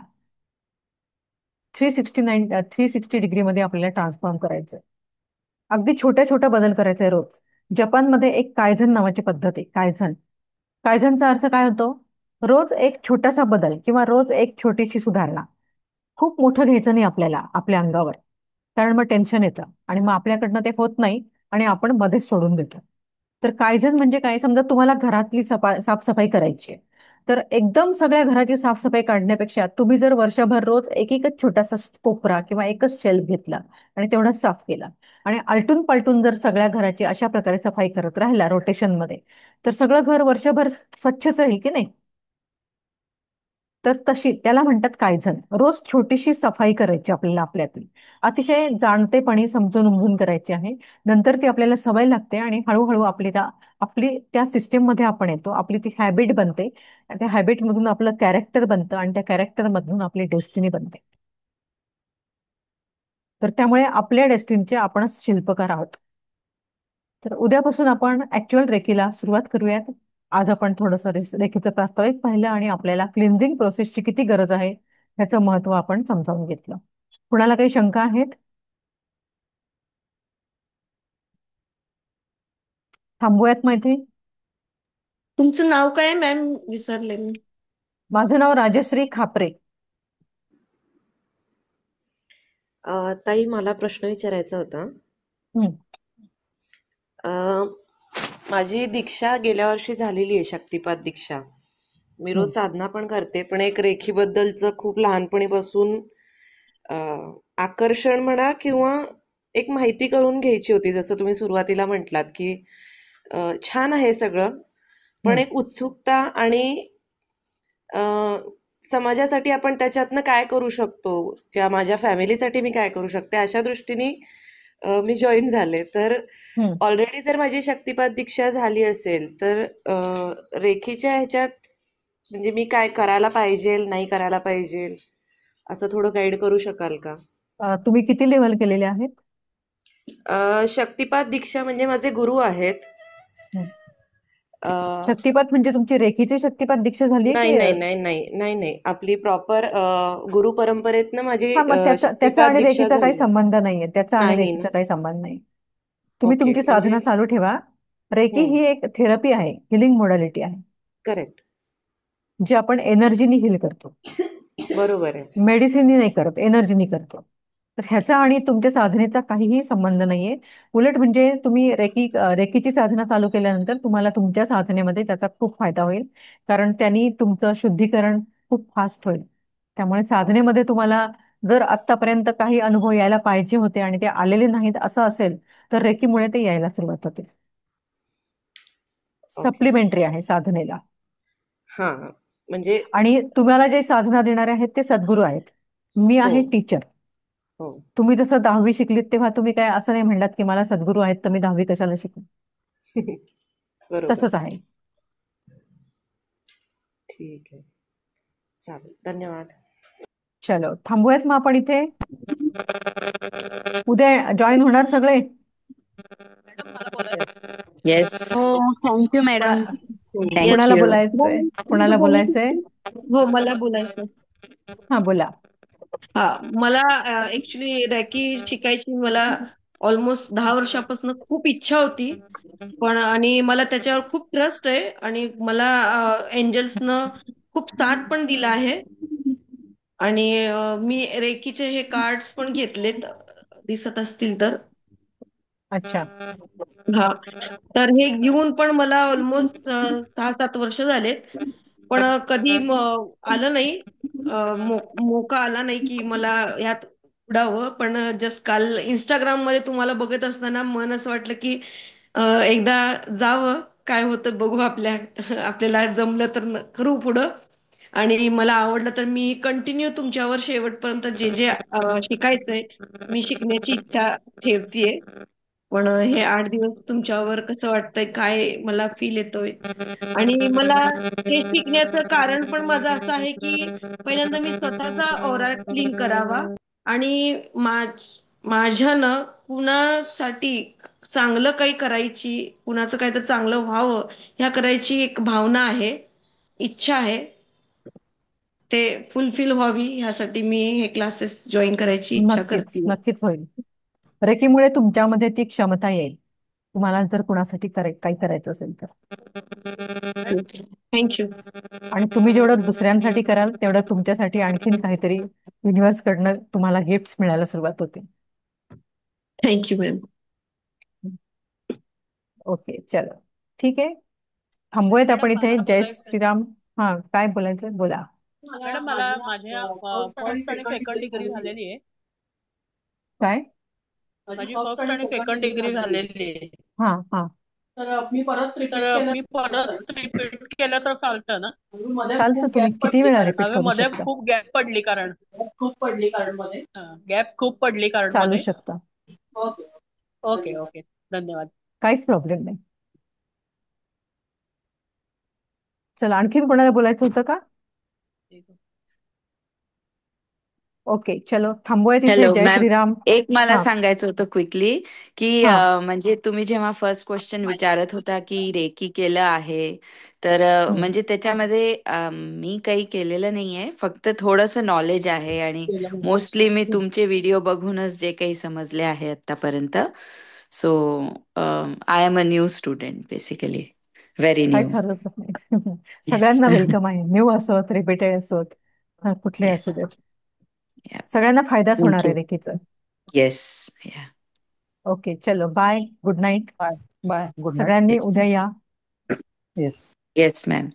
360 मध्ये आपल्याला ट्रान्सफॉर्म करायचं. अगदी छोट्या छोट्या बदल करायचे रोज. जपानमध्ये एक कायझन नावाची पद्धत आहे. कायझनचा अर्थ काय होतो? रोज एक छोटासा बदल किंवा रोज एक छोटीशी सुधारणा. खूप मोठं घ्यायचं नाही आपल्याला आपल्या अंगावर, कारण मग टेन्शन येतं आणि मग आपल्याकडनं ते होत नाही आणि आपण मध्येच सोडून देतो. तर कायझन म्हणजे काय? समजा तुम्हाला घरातली साफसफाई करायची आहे, तर एकदम सगळ्या घराची साफसफाई काढण्यापेक्षा तुम्ही जर वर्षभर रोज एक एकच छोटासा कोपरा किंवा एकच शेल्फ घेतला आणि तेवढाच साफ केला आणि आलटून पालटून जर सगळ्या घराची अशा प्रकारे सफाई करत राहिला रोटेशनमध्ये, तर सगळं घर वर्षभर स्वच्छच राहील की नाही? तर तशी त्याला म्हणतात कायझन. रोज छोटीशी सफाई करायची आपल्याला आपल्यातली. अतिशय जाणतेपणी समजून उमजून करायची आहे. नंतर ती आपल्याला सवय लागते आणि हळूहळू आपली त्या सिस्टीम मध्ये आपण येतो. आपली ती हॅबिट बनते आणि त्या हॅबिट मधून आपलं कॅरेक्टर बनतं आणि त्या कॅरेक्टर मधून आपली डेस्टिनी बनते. तर त्यामुळे आपल्या डेस्टिनीचे आपणच शिल्पकार आहोत. तर उद्यापासून आपण ऍक्च्युअल रेकीला सुरुवात करूयात. आज आपण थोडंसं रेकीचं प्रास्ताविक पाहिलं आणि आपल्याला क्लिन्झिंग प्रोसेसची किती गरज आहे ह्याचं महत्व आपण समजावून घेतलं. कुणाला काही शंका आहेत? थांबूयात माहिती. तुमचं नाव काय मॅम? विसरले मी. माझं नाव राजश्री खापरे. ताई, मला प्रश्न विचारायचा होता. हं, अ, माझी दीक्षा गेल्या वर्षी झालेली आहे, शक्तिपात दीक्षा. मी हं, रोज साधना पण करते, पण एक रेखीबद्दलचं खूप लहानपणीपासून अ, आकर्षण म्हणा किंवा एक माहिती करून घ्यायची होती. जसं तुम्ही सुरुवातीला म्हटलात की छान आहे सगळं, पण हं. एक उत्सुकता आणि अ, समाजासाठी आपण त्याच्यातनं काय करू शकतो किंवा माझ्या फॅमिलीसाठी मी काय करू शकते, अशा दृष्टीने मी जॉईन झाले. तर हं. ऑलरेडी जर माझी शक्तिपात दीक्षा झाली असेल तर रेखीच्या ह्याच्यात म्हणजे मी काय करायला पाहिजे, नाही करायला पाहिजे, असं थोडं गाईड करू शकाल का? तुम्ही किती लेव्हल केलेले आहेत? शक्तिपात दीक्षा म्हणजे माझे गुरु आहेत. हं. अ, शक्तिपात म्हणजे तुमची रेकीची शक्तिपात दीक्षा झाली नाही की? नाही नाही नाही नाही नाही, आपली प्रॉपर गुरु परंपरेतनं माझी हा, मग त्याचा शक्तिपात आणि दीक्षा रेकीचा काही झाली. संबंध नाहीये. त्याचा आणि नाही ना? रेकीचा काही संबंध नाही. तुम्ही ओके, तुमची म्हणजे साधना चालू ठेवा. रेकी ही एक थेरपी आहे, हिलिंग मोडॅलिटी आहे, करेक्ट. जी आपण एनर्जीनी हिल करतो. बरोबर आहे. मेडिसिननी नाही करत, एनर्जीनी करतो. तर ह्याचा आणि तुमच्या साधनेचा काहीही संबंध नाहीये. उलट म्हणजे तुम्ही रेकीची साधना चालू केल्यानंतर तुम्हाला तुमच्या साधनेमध्ये त्याचा खूप फायदा होईल, कारण त्यांनी तुमचं शुद्धीकरण खूप फास्ट होईल. त्यामुळे साधनेमध्ये तुम्हाला जर आत्तापर्यंत काही अनुभव यायला पाहिजे होते आणि ते आलेले नाहीत असं असेल, तर रेकीमुळे ते यायला सुरुवात होते. ओके. सप्लिमेंटरी आहे साधनेला. हा, म्हणजे आणि तुम्हाला जे साधना देणारे आहेत ते सद्गुरू आहेत. मी हो आहे टीचर. हो. तुम्ही जसं 10वी शिकलीत तेव्हा तुम्ही काय असं नाही म्हणलात की मला सद्गुरू आहेत तर मी 10वी कशाला शिकू. बरोबर. तसंच आहे. ठीक आहे, चालेल, धन्यवाद. चलो, थांबूयात मग आपण इथे. उद्या जॉईन होणार सगळे? येस. हो, थँक्यू कुणा मॅडम. कुणाला थँक्यू. बोलायचंय? कुणाला बोलायचंय? हो, मला बोलायचं. हा, बोला. हा, मला ऍक्च्युली रॅकी शिकायची मला ऑलमोस्ट 10 वर्षापासून खूप इच्छा होती. पण आणि मला त्याच्यावर खूप ट्रस्ट आहे आणि मला एंजल्सनं खूप साथ पण दिला आहे. आणि मी रेकीचे हे कार्ड्स पण घेतलेत, दिसत असतील तर. अच्छा. हा, तर हे घेऊन पण मला ऑलमोस्ट 6-7 वर्ष झालेत. पण कधी आलं नाही, मोका आला नाही की मला ह्यात उडावं, पण जस्ट काल Instagram मध्ये तुम्हाला बघत असताना मन असं वाटलं, की एकदा जावं, काय होतं बघू आपल्याला जमलं तर करू पुढं आणि मला आवडलं तर मी कंटिन्यू तुमच्यावर शेवटपर्यंत जे शिकायचंय, मी शिकण्याची इच्छा ठेवतीये. पण हे 8 दिवस तुमच्यावर कसं वाटतंय, काय मला फील येतोय आणि मला हे शिकण्याचं कारण पण माझं असं आहे, की पहिल्यांदा मी स्वतःचा ऑरा क्लीन करावा आणि माझ्यानं कुणासाठी चांगलं काही करायची, कुणाचं काही तर चांगलं व्हावं, ह्या करायची एक भावना आहे, इच्छा आहे. ते फुलफिल व्हावी ह्यासाठी मी हे क्लासेस जॉइन करायची इच्छा नक्कीच करते. नक्कीच होईल. रेकीमुळे तुमच्यामध्ये ती क्षमता येईल, तुम्हाला जर कुणासाठी काही करायचं असेल तर. Thank you. आणि तुम्ही जेवढं दुसऱ्यांसाठी कराल तेवढं तुमच्यासाठी आणखीन काहीतरी युनिव्हर्स कडनं तुम्हाला गिफ्ट्स मिळायला सुरुवात होते. Thank you ma'am. ओके, चलो ठीक आहे, थांबूयात आपण इथे. जय श्रीराम. हा, काय बोलायचं बोला. मॅडम मला माझ्या फर्स्ट आणि सेकंड डिग्री झालेली आहे. काय? माझी फर्स्ट आणि सेकंड डिग्री झालेली आहे. हा हा, तर मी परत रिपीट केलं तर चालतं ना? चालतं. तुम्ही किती वेळा रिपीट अगं करू मध्ये शकता, खूप गॅप पडली कारण गॅप खूप पडली कारण चालू मध्ये. शकता, ओके ओके, धन्यवाद. काहीच प्रॉब्लेम नाही. चला, आणखीन कोणाला बोलायचं होतं का? ओके, चलो थांबूयात इथे. हॅलो जय मॅम, श्रीराम. एक मला हा सांगायचं होतं क्विकली की हा म्हणजे तुम्ही जेव्हा फर्स्ट क्वेश्चन विचारत होता की रेकी केलं आहे तर हम्म. म्हणजे त्याच्यामध्ये मी काही केलेलं नाहीये, फक्त थोडंसं नॉलेज आहे आणि मोस्टली मी तुमचे व्हिडिओ बघूनच जे काही समजले आहे आतापर्यंत. So I am a new student basically, very new. काहीच हरकत नाही. येस. सगळ्यांना वेलकम आहे, न्यू असोत, रिपीटेड असोत, कुठले असू देत, सगळ्यांना फायदाच होणार आहे थँक्यू. रेकीचा. येस. ओके, चलो bye, good night. Bye bye, good night. सगळ्यांनी उद्या या. येस. Yes ma'am.